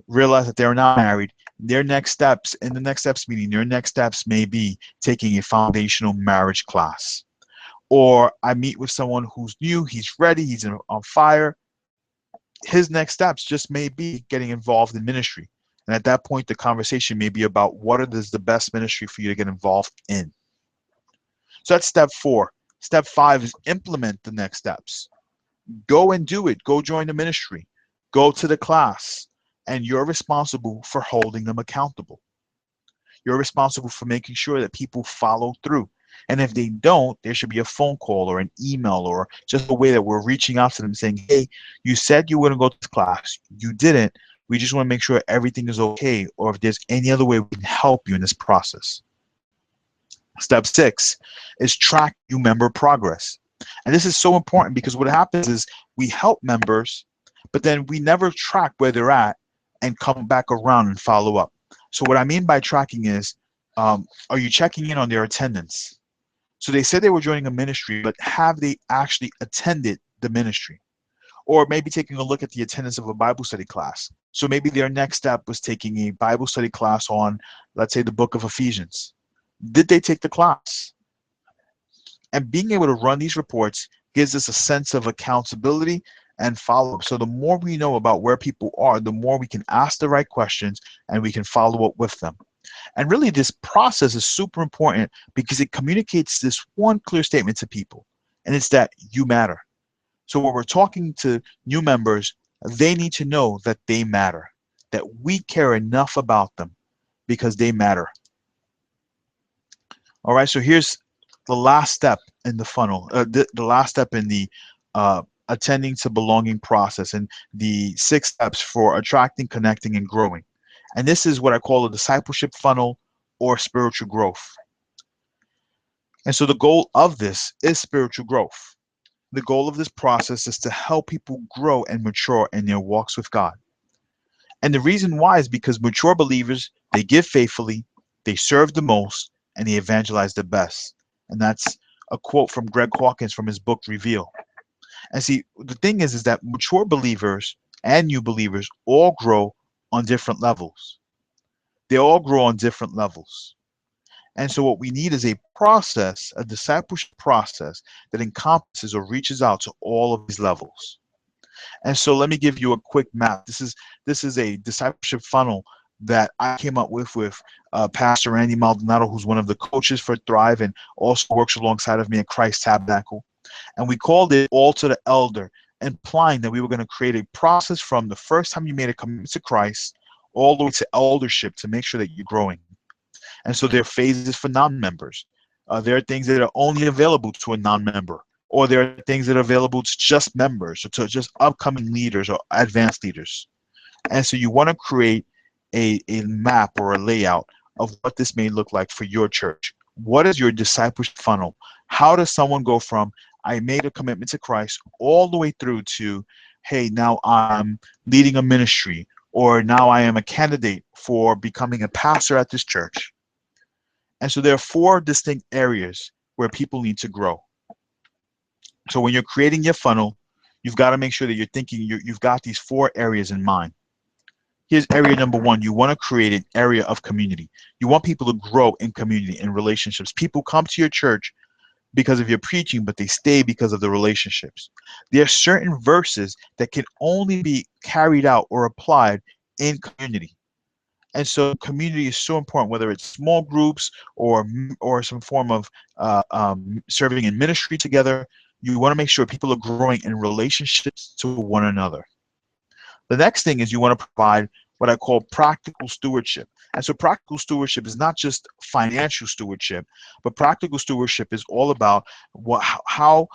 realize that they're not married. Their next steps in the next steps meeting, their next steps may be taking a foundational marriage class. Or I meet with someone who's new, he's ready, he's on fire. His next steps just may be getting involved in ministry. And at that point, the conversation may be about what is the best ministry for you to get involved in. So that's step 4. Step 5 is implement the next steps. Go and do it. Go join the ministry. Go to the class. And you're responsible for holding them accountable. You're responsible for making sure that people follow through. And if they don't, there should be a phone call or an email or just a way that we're reaching out to them saying, hey, you said you were going to go to class. You didn't. We just want to make sure everything is okay, or if there's any other way we can help you in this process. Step 6 is track new member progress. And this is so important because what happens is we help members, but then we never track where they're at and come back around and follow up. So what I mean by tracking is, are you checking in on their attendance? So they said they were joining a ministry, but have they actually attended the ministry? Or maybe taking a look at the attendance of a Bible study class. So maybe their next step was taking a Bible study class on, let's say, the book of Ephesians. Did they take the class? And being able to run these reports gives us a sense of accountability and follow-up. So the more we know about where people are, the more we can ask the right questions and we can follow up with them. And really, this process is super important because it communicates this one clear statement to people, and it's that you matter. So when we're talking to new members, they need to know that they matter, that we care enough about them because they matter. All right, so here's the last step in the funnel, the last step in the attending to belonging process, and the 6 steps for attracting, connecting, and growing. And this is what I call a discipleship funnel or spiritual growth. And so the goal of this is spiritual growth. The goal of this process is to help people grow and mature in their walks with God. And the reason why is because mature believers, they give faithfully, they serve the most, and they evangelize the best. And that's a quote from Greg Hawkins from his book Reveal. And see, the thing is that mature believers and new believers all grow on different levels. They all grow on different levels. And so what we need is a process, a discipleship process that encompasses or reaches out to all of these levels. And so let me give you a quick map. This is a discipleship funnel that I came up with Pastor Randy Maldonado, who's one of the coaches for Thrive and also works alongside of me at Christ Tabernacle. And we called it All to the Elder, implying that we were going to create a process from the first time you made a commitment to Christ all the way to eldership to make sure that you're growing. And so there are phases for non-members. There are things that are only available to a non-member, or there are things that are available to just members or to just upcoming leaders or advanced leaders. And so you want to create a map or a layout of what this may look like for your church. What is your discipleship funnel? How does someone go from, I made a commitment to Christ, all the way through to, hey, now I'm leading a ministry, or now I am a candidate for becoming a pastor at this church? And so there are 4 distinct areas where people need to grow. So when you're creating your funnel, you've got to make sure that you're thinking, you've got these 4 areas in mind. Here's area number 1. You want to create an area of community. You want people to grow in community, in relationships. People come to your church because of your preaching, but they stay because of the relationships. There are certain verses that can only be carried out or applied in community. And so community is so important, whether it's small groups or some form of serving in ministry together. You want to make sure people are growing in relationships to one another. The next thing is you want to provide what I call practical stewardship. And so practical stewardship is not just financial stewardship, but practical stewardship is all about how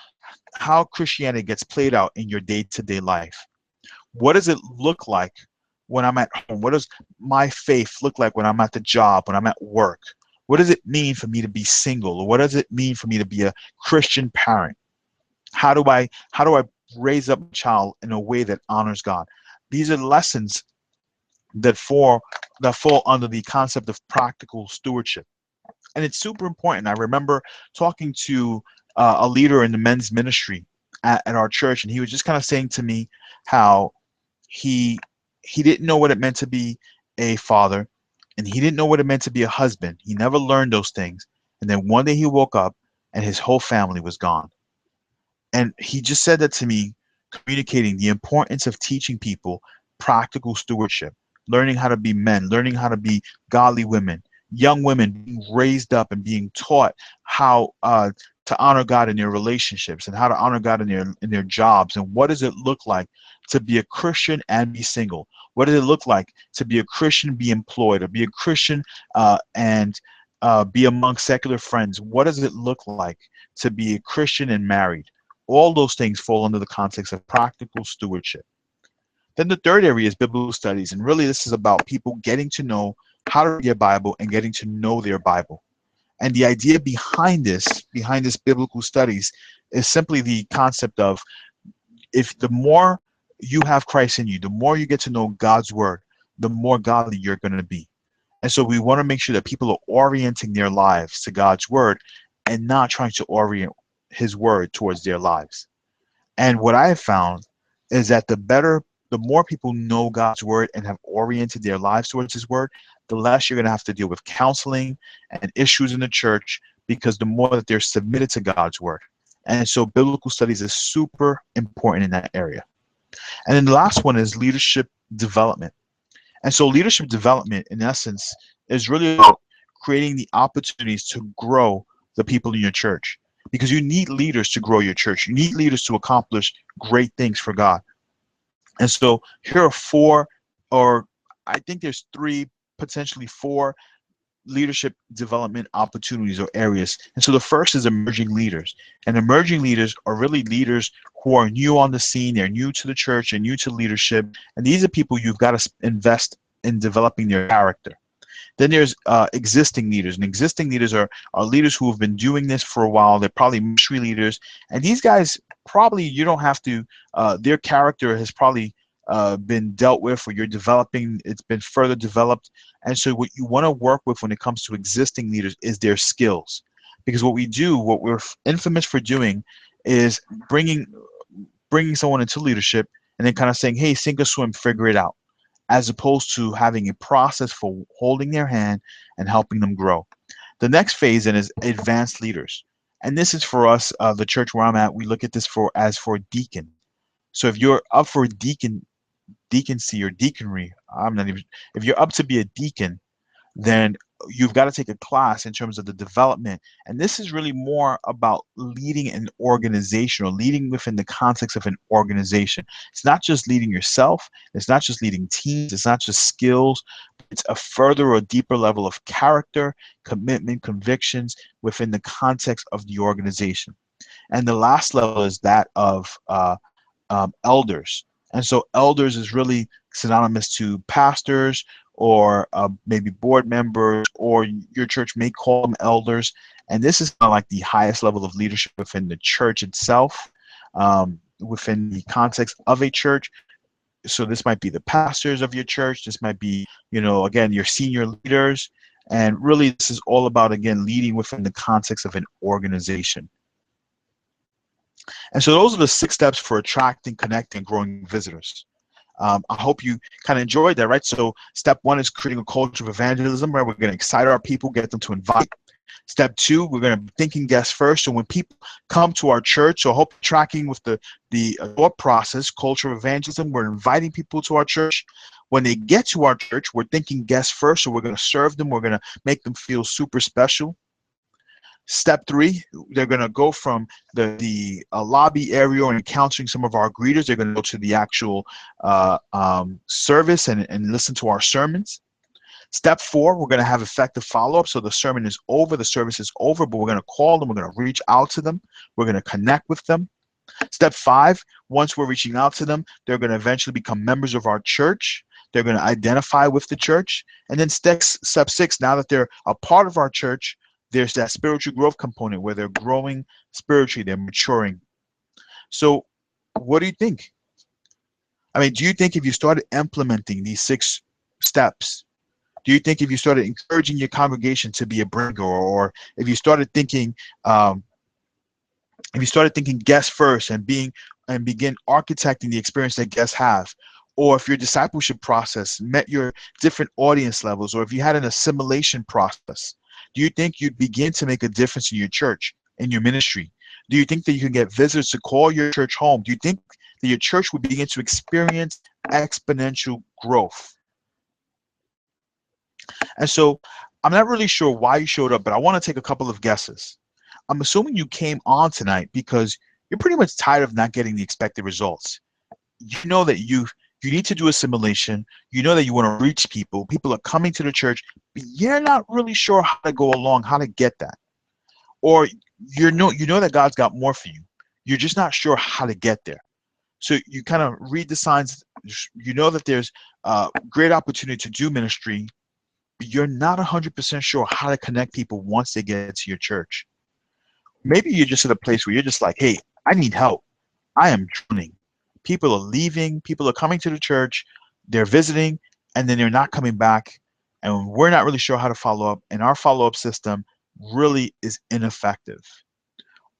Christianity gets played out in your day-to-day life. What does it look like when I'm at home? What does my faith look like when I'm at the job, when I'm at work? What does it mean for me to be single? Or what does it mean for me to be a Christian parent? How do I raise up a child in a way that honors God? These are lessons that fall under the concept of practical stewardship. And it's super important. I remember talking to a leader in the men's ministry at our church, and he was just kind of saying to me how he didn't know what it meant to be a father, and he didn't know what it meant to be a husband. He never learned those things. And then one day he woke up and his whole family was gone. And he just said that to me, communicating the importance of teaching people practical stewardship, learning how to be men, learning how to be godly women, young women being raised up and being taught how to honor God in your relationships and how to honor God in their jobs. And what does it look like to be a Christian and be single? What does it look like to be a Christian, be employed, or be a Christian and be among secular friends? What does it look like to be a Christian and married? All those things fall under the context of practical stewardship. Then the third area is biblical studies. And really, this is about people getting to know how to read their Bible and getting to know their Bible. And the idea behind this biblical studies is simply the concept of, if the more you have Christ in you, the more you get to know God's word, the more godly you're going to be. And so we want to make sure that people are orienting their lives to God's word and not trying to orient his word towards their lives. And what I have found is that the more people know God's word and have oriented their lives towards his word, the less you're going to have to deal with counseling and issues in the church, because the more that they're submitted to God's word. And so biblical studies is super important in that area. And then the last one is leadership development. And so leadership development, in essence, is really about creating the opportunities to grow the people in your church, because you need leaders to grow your church. You need leaders to accomplish great things for God. And so here are four, or I think there's three, potentially four leadership development opportunities or areas. And so the first is emerging leaders. And emerging leaders are really leaders who are new on the scene. They're new to the church and new to leadership. And these are people you've got to invest in developing their character. Then there's existing leaders, and existing leaders are leaders who have been doing this for a while. They're probably ministry leaders, and these guys probably, you don't have to, their character has probably been dealt with, or you're developing, it's been further developed. And so what you want to work with when it comes to existing leaders is their skills. Because what we're infamous for doing is bringing someone into leadership and then kind of saying, hey, sink or swim, figure it out, as opposed to having a process for holding their hand and helping them grow. The next phase then is advanced leaders. And this is for us, the church where I'm at, we look at this as for deacon. So if you're up for deaconcy or deaconry, if you're up to be a deacon, then you've got to take a class in terms of the development. And this is really more about leading an organization, or leading within the context of an organization. It's not just leading yourself. It's not just leading teams. It's not just skills. It's a further or deeper level of character, commitment, convictions within the context of the organization. And the last level is that of elders. And so elders is really synonymous to pastors, or maybe board members, or your church may call them elders. And this is kind of like the highest level of leadership within the church itself, within the context of a church. So this might be the pastors of your church. This might be, again, your senior leaders. And really, this is all about, again, leading within the context of an organization. And so those are the 6 steps for attracting, connecting, and growing visitors. I hope you kind of enjoyed that, right? So step 1 is creating a culture of evangelism, right? We're going to excite our people, get them to invite. Step 2, we're going to be thinking guests first. So when people come to our church, so I hope tracking with the thought process, culture of evangelism, we're inviting people to our church. When they get to our church, we're thinking guests first. So we're going to serve them. We're going to make them feel super special. Step 3, they're going to go from the lobby area and encountering some of our greeters. They're going to go to the actual service and listen to our sermons. Step 4, we're going to have effective follow-up. So the sermon is over, the service is over, but we're going to call them. We're going to reach out to them. We're going to connect with them. Step 5, once we're reaching out to them, they're going to eventually become members of our church. They're going to identify with the church. And then step 6, now that they're a part of our church, there's that spiritual growth component where they're growing spiritually, they're maturing. So what do you think? I mean, do you think if you started implementing these 6 steps, do you think if you started encouraging your congregation to be a bringer, or if you started thinking, guests first and begin architecting the experience that guests have, or if your discipleship process met your different audience levels, or if you had an assimilation process, do you think you'd begin to make a difference in your church, in your ministry? Do you think that you can get visitors to call your church home? Do you think that your church would begin to experience exponential growth? And so I'm not really sure why you showed up, but I want to take a couple of guesses. I'm assuming you came on tonight because you're pretty much tired of not getting the expected results. You know that you need to do assimilation. You know that you want to reach people. People are coming to the church, but you're not really sure how to go along, how to get that. Or you know that God's got more for you. You're just not sure how to get there. So you kind of read the signs. You know that there's great opportunity to do ministry, but you're not 100% sure how to connect people once they get to your church. Maybe you're just at a place where you're just like, hey, I need help. I am drowning. People are leaving. People are coming to the church. They're visiting, and then they're not coming back. And we're not really sure how to follow up. And our follow up system really is ineffective.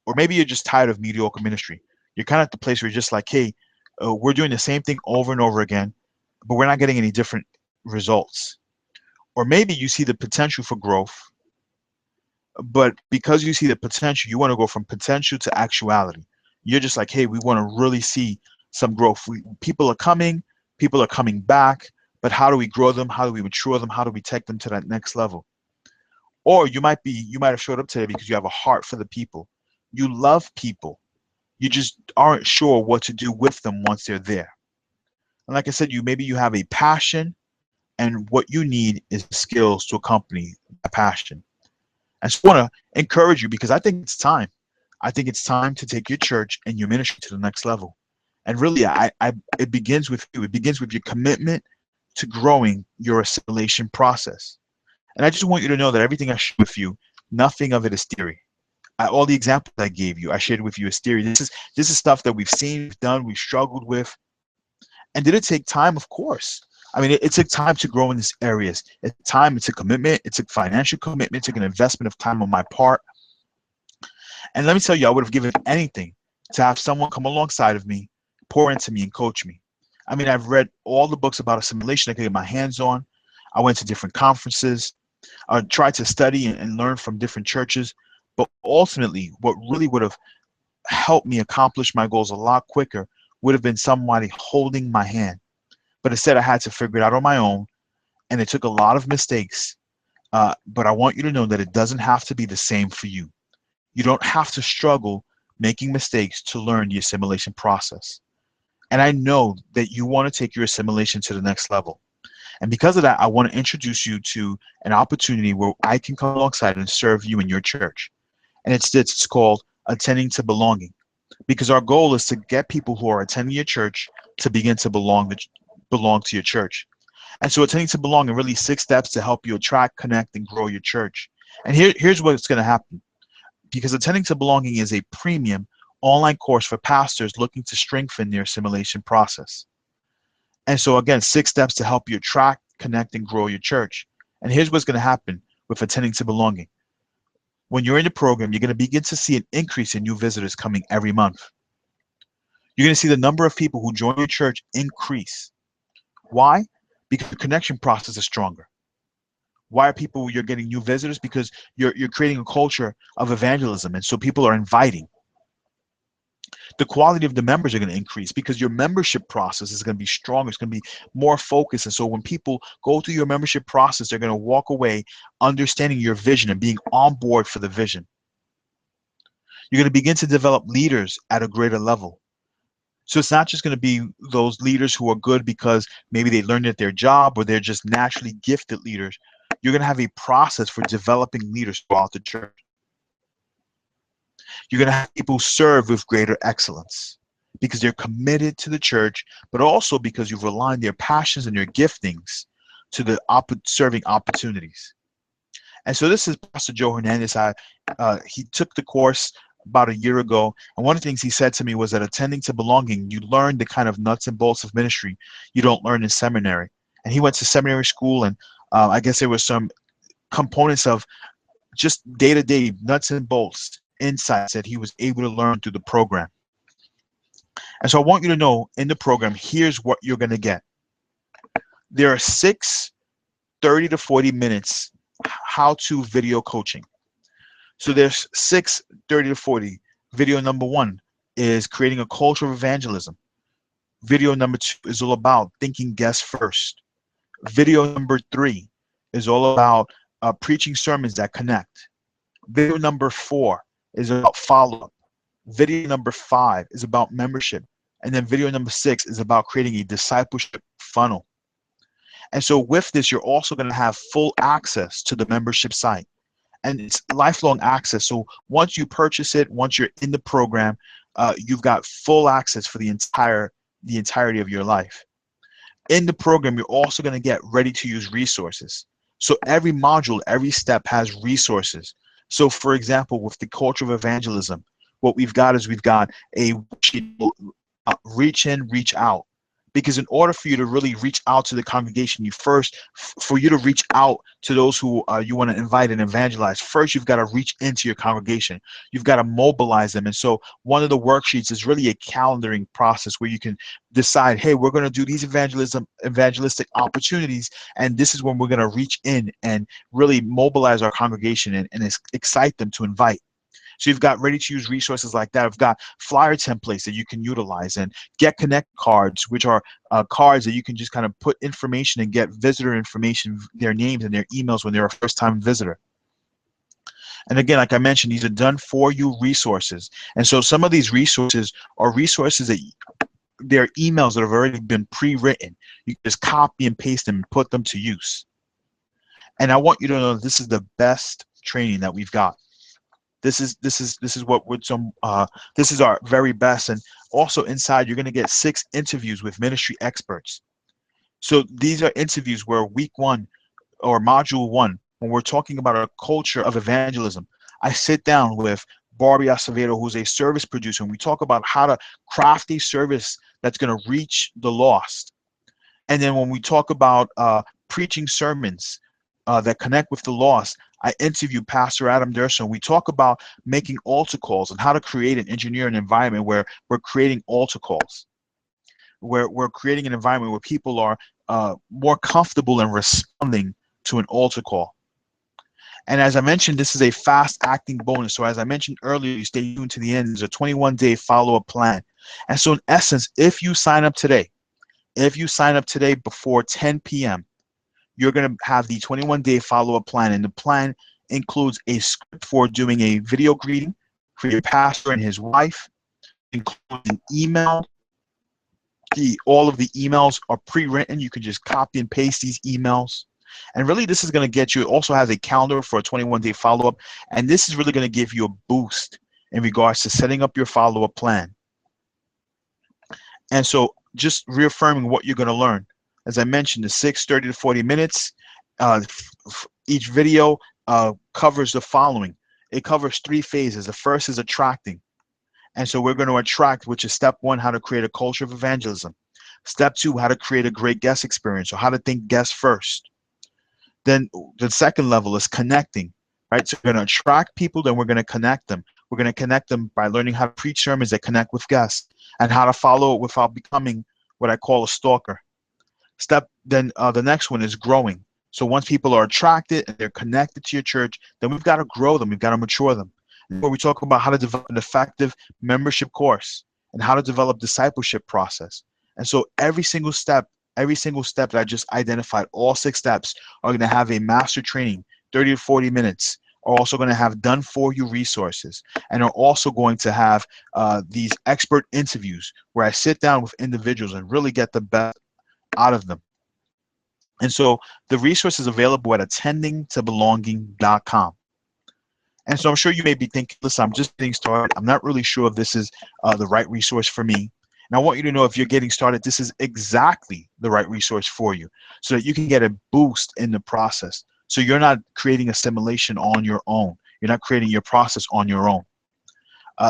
Or maybe you're just tired of mediocre ministry. You're kind of at the place where you're just like, hey, we're doing the same thing over and over again, but we're not getting any different results. Or maybe you see the potential for growth, but because you see the potential, you want to go from potential to actuality. You're just like, hey, we want to really see some growth. People are coming back, but how do we grow them? How do we mature them? How do we take them to that next level? Or you might have showed up today because you have a heart for the people. You love people. You just aren't sure what to do with them once they're there. And like I said, maybe you have a passion, and what you need is skills to accompany that passion. I just want to encourage you because I think it's time. I think it's time to take your church and your ministry to the next level. And really, it begins with you. It begins with your commitment to growing your assimilation process. And I just want you to know that everything I share with you, nothing of it is theory. All the examples I gave you, I shared with you as theory. This is stuff that we've seen, we've done, we've struggled with. And did it take time? Of course. I mean, it took time to grow in these areas. It time, it took commitment, it took financial commitment, it took an investment of time on my part. And let me tell you, I would have given anything to have someone come alongside of me, pour into me, and coach me. I mean, I've read all the books about assimilation I could get my hands on. I went to different conferences. I tried to study and learn from different churches. But ultimately, what really would have helped me accomplish my goals a lot quicker would have been somebody holding my hand. But instead, I had to figure it out on my own, and it took a lot of mistakes. But I want you to know that it doesn't have to be the same for you. You don't have to struggle making mistakes to learn the assimilation process. And I know that you want to take your assimilation to the next level. And because of that, I want to introduce you to an opportunity where I can come alongside and serve you in your church. And it's called Attending to Belonging. Because our goal is to get people who are attending your church to begin to belong to your church. And so Attending to Belong are really 6 steps to help you attract, connect, and grow your church. And here's what's going to happen. Because Attending to Belonging is a premium online course for pastors looking to strengthen their assimilation process. And so again, 6 steps to help you attract, connect, and grow your church. And here's what's going to happen with Attending to Belonging. When you're in the program, you're going to begin to see an increase in new visitors coming every month. You're going to see the number of people who join your church increase. Why? Because the connection process is stronger. Why are you're getting new visitors? Because you're creating a culture of evangelism, and so people are inviting. The quality of the members are going to increase because your membership process is going to be stronger. It's going to be more focused. And so when people go through your membership process, they're going to walk away understanding your vision and being on board for the vision. You're going to begin to develop leaders at a greater level. So it's not just going to be those leaders who are good because maybe they learned at their job or they're just naturally gifted leaders. You're going to have a process for developing leaders throughout the church. You're going to have people serve with greater excellence because they're committed to the church, but also because you've aligned their passions and their giftings to the serving opportunities. And so this is Pastor Joe Hernandez. He took the course about a year ago, and one of the things he said to me was that Attending to Belonging, you learn the kind of nuts and bolts of ministry you don't learn in seminary. And he went to seminary school, and I guess there was some components of just day-to-day nuts and bolts insights that he was able to learn through the program. And so I want you to know in the program, here's what you're going to get. There are 6 30 to 40 minutes how-to video coaching. So there's 6 30 to 40. Video number 1 is creating a culture of evangelism. Video number 2 is all about thinking guests first. Video number 3 is all about preaching sermons that connect. Video number 4 is about follow-up. Video number 5 is about membership. And then video number 6 is about creating a discipleship funnel. And so with this, you're also going to have full access to the membership site. And it's lifelong access. So once you purchase it, once you're in the program, you've got full access for the entirety of your life. In the program, you're also going to get ready to use resources. So every module, every step has resources. So for example, with the culture of evangelism, what we've got is we've got a reach in, reach out. Because in order for you to really reach out to the congregation, for you to reach out to those who you want to invite and evangelize, first you've got to reach into your congregation. You've got to mobilize them. And so one of the worksheets is really a calendaring process where you can decide, hey, we're going to do these evangelistic opportunities, and this is when we're going to reach in and really mobilize our congregation and excite them to invite. So you've got ready to use resources like that. I've got flyer templates that you can utilize, and Get Connect cards, which are cards that you can just kind of put information and get visitor information, their names and their emails when they're a first-time visitor. And again, like I mentioned, these are done for you resources. And so some of these resources are resources that they're emails that have already been pre-written. You can just copy and paste them and put them to use. And I want you to know this is the best training that we've got. This is our very best. And also inside, you're going to get 6 interviews with ministry experts. So these are interviews where week 1 or module 1, when we're talking about a culture of evangelism, I sit down with Barbie Acevedo, who's a service producer, and we talk about how to craft a service that's going to reach the lost. And then when we talk about preaching sermons that connect with the lost, I interview Pastor Adam Durson. We talk about making altar calls and how to create and engineer an environment where we're creating altar calls, where we're creating an environment where people are more comfortable in responding to an altar call. And as I mentioned, this is a fast-acting bonus. So as I mentioned earlier, you stay tuned to the end. There's a 21-day follow-up plan. And so in essence, if you sign up today before 10 p.m., you're going to have the 21-day follow-up plan, and the plan includes a script for doing a video greeting for your pastor and his wife, includes an email. All of the emails are pre-written. You can just copy and paste these emails. And really, this is going to get you, it also has a calendar for a 21-day follow-up, and this is really going to give you a boost in regards to setting up your follow-up plan. And so just reaffirming what you're going to learn. As I mentioned, the 30 to 40 minutes, each video covers the following. It covers 3 phases. The first is attracting. And so we're going to attract, which is step 1, how to create a culture of evangelism. Step 2, how to create a great guest experience, or how to think guests first. Then the second level is connecting, right? So we're going to attract people, then we're going to connect them. We're going to connect them by learning how to preach sermons that connect with guests and how to follow it without becoming what I call a stalker. The next one is growing. So once people are attracted and they're connected to your church, then we've got to grow them. We've got to mature them. And where we talk about how to develop an effective membership course and how to develop discipleship process. And so every single step that I just identified, all 6 steps are going to have a master training, 30 to 40 minutes, are also going to have done for you resources, and are also going to have these expert interviews where I sit down with individuals and really get the best out of them. And so the resource is available at attendingtobelonging.com. And so I'm sure you may be thinking, listen, I'm just getting started. I'm not really sure if this is the right resource for me. And I want you to know, if you're getting started, this is exactly the right resource for you, so that you can get a boost in the process. So you're not creating assimilation on your own. You're not creating your process on your own.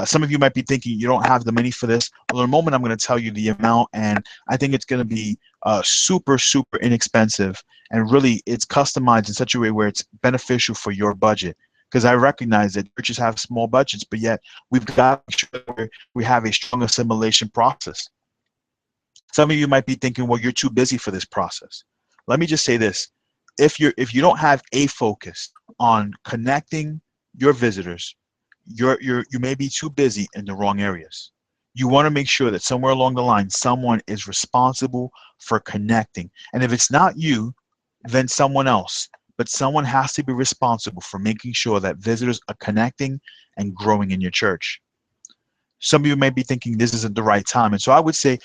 Some of you might be thinking you don't have the money for this. Well, in a moment, I'm going to tell you the amount, and I think it's going to be super, super inexpensive, and really it's customized in such a way where it's beneficial for your budget. Because I recognize that churches have small budgets, but yet we've got to make sure that we have a strong assimilation process. Some of you might be thinking, well, you're too busy for this process. Let me just say this. If you don't have a focus on connecting your visitors, you may be too busy in the wrong areas. You want to make sure that somewhere along the line, someone is responsible for connecting. And if it's not you, then someone else. But someone has to be responsible for making sure that visitors are connecting and growing in your church. Some of you may be thinking this isn't the right time. And so I would say,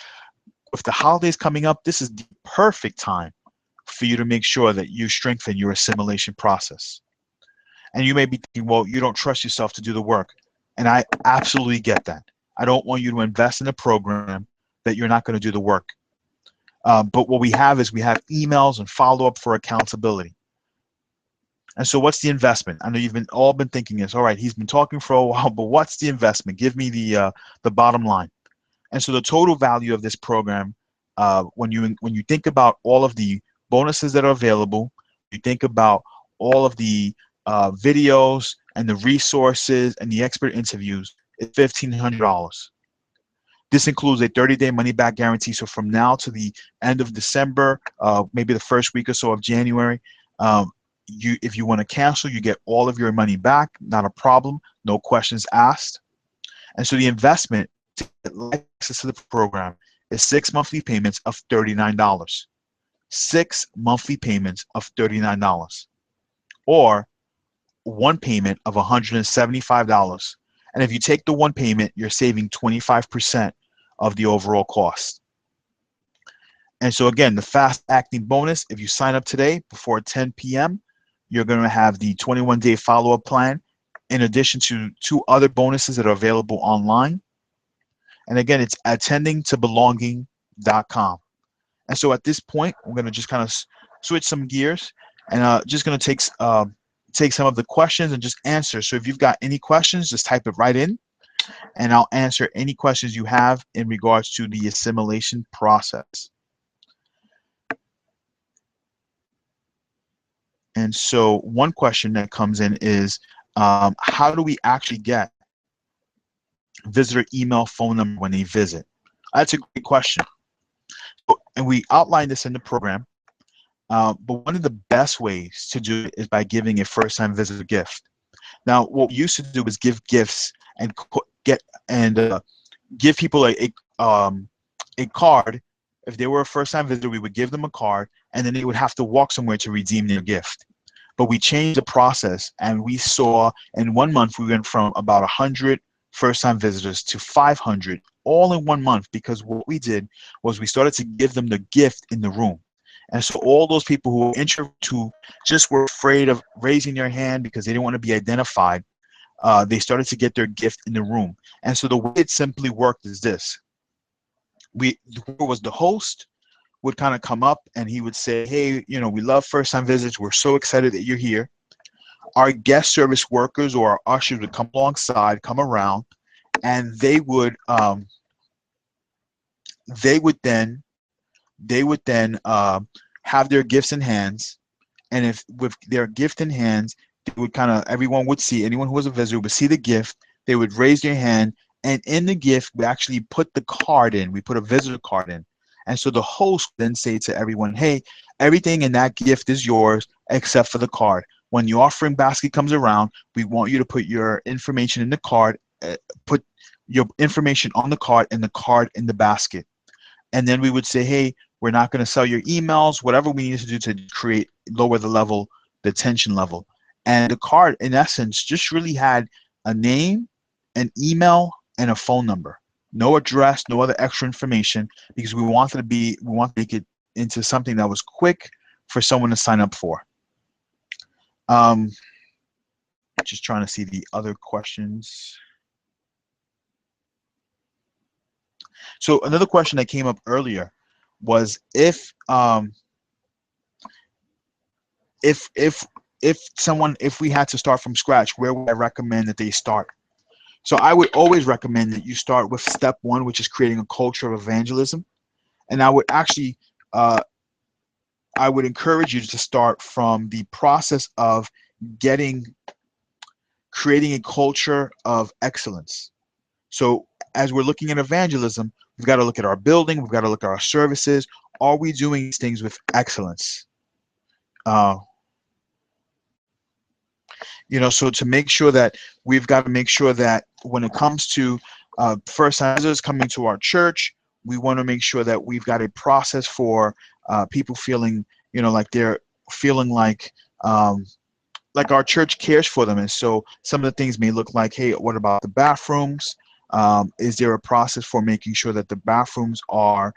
with the holidays coming up, this is the perfect time for you to make sure that you strengthen your assimilation process. And you may be thinking, well, you don't trust yourself to do the work. And I absolutely get that. I don't want you to invest in a program that you're not going to do the work. But what we have is we have emails and follow-up for accountability. And so what's the investment? I know you've all been thinking this. All right, he's been talking for a while, but what's the investment? Give me the bottom line. And so the total value of this program, when you think about all of the bonuses that are available, you think about all of the videos and the resources and the expert interviews, it's $1,500. This includes a 30-day money-back guarantee. So from now to the end of December, maybe the first week or so of January, if you want to cancel, you get all of your money back, not a problem, no questions asked. And so the investment to get access to the program is 6 monthly payments of $39. 6 monthly payments of $39. Or one payment of $175. And if you take the one payment, you're saving 25% of the overall cost. And so again, the fast acting bonus, if you sign up today before 10 p.m., you're going to have the 21-day follow-up plan in addition to 2 other bonuses that are available online. And again, it's attendingtobelonging.com. And so at this point, we're going to just kind of switch some gears and just going to take some of the questions and just answer. So if you've got any questions, just type it right in, and I'll answer any questions you have in regards to the assimilation process. And so one question that comes in is, how do we actually get visitor email, phone number when they visit? That's a great question. And we outlined this in the program. But one of the best ways to do it is by giving a first-time visitor gift. Now, what we used to do was give gifts and give people a card. If they were a first-time visitor, we would give them a card, and then they would have to walk somewhere to redeem their gift. But we changed the process, and we saw in 1 month we went from about 100 first-time visitors to 500 all in 1 month, because what we did was we started to give them the gift in the room. And so all those people who were introverts, who just were afraid of raising their hand because they didn't want to be identified, they started to get their gift in the room. And so the way it simply worked is this. The host would kind of come up and he would say, hey, we love first-time visitors. We're so excited that you're here. Our guest service workers or our ushers would come alongside, come around, and they would then have their gifts in hands. And if with their gift in hands, they would everyone would see, anyone who was a visitor would see the gift. They would raise their hand, and in the gift, we actually put the card in. We put a visitor card in. And so the host then say to everyone, hey, everything in that gift is yours except for the card. When the offering basket comes around, we want you to put your information in the card, put your information on the card and the card in the basket. And then we would say, hey, we're not going to sell your emails, whatever we need to do to lower the tension level. And the card, in essence, just really had a name, an email, and a phone number. No address, no other extra information, because we want to make it into something that was quick for someone to sign up for. Just trying to see the other questions. So another question that came up earlier was if we had to start from scratch, where would I recommend that they start? So I would always recommend that you start with step 1, which is creating a culture of evangelism. And I would actually I would encourage you to start from the process of creating a culture of excellence. So as we're looking at evangelism, we've got to look at our building, we've got to look at our services. Are we doing these things with excellence? So to make sure that we've got to make sure that when it comes to first-time visitors coming to our church, we want to make sure that we've got a process for people feeling, like they're feeling like like our church cares for them. And so some of the things may look like, hey, what about the bathrooms? Is there a process for making sure that the bathrooms are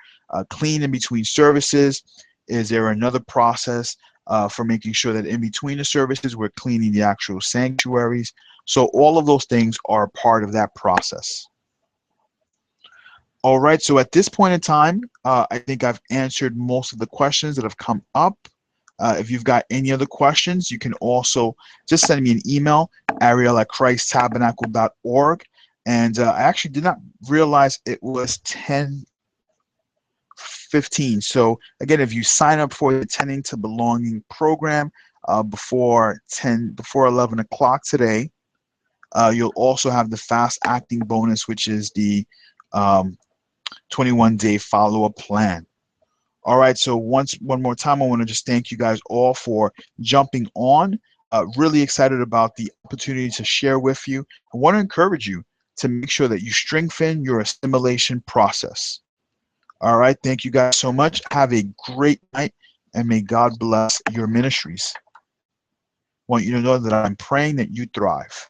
clean in between services? Is there another process for making sure that in between the services we're cleaning the actual sanctuaries? So all of those things are part of that process. All right, so at this point in time, I think I've answered most of the questions that have come up. If you've got any other questions, you can also just send me an email, ariel@christtabernacle.org. And I actually did not realize it was 10:15. So again, if you sign up for the Tending to Belonging program before 11 o'clock today, you'll also have the fast acting bonus, which is the 21-day follow-up plan. All right, so one more time, I want to just thank you guys all for jumping on. Really excited about the opportunity to share with you. I want to encourage you to make sure that you strengthen your assimilation process. All right, thank you guys so much. Have a great night, and may God bless your ministries. I want you to know that I'm praying that you thrive.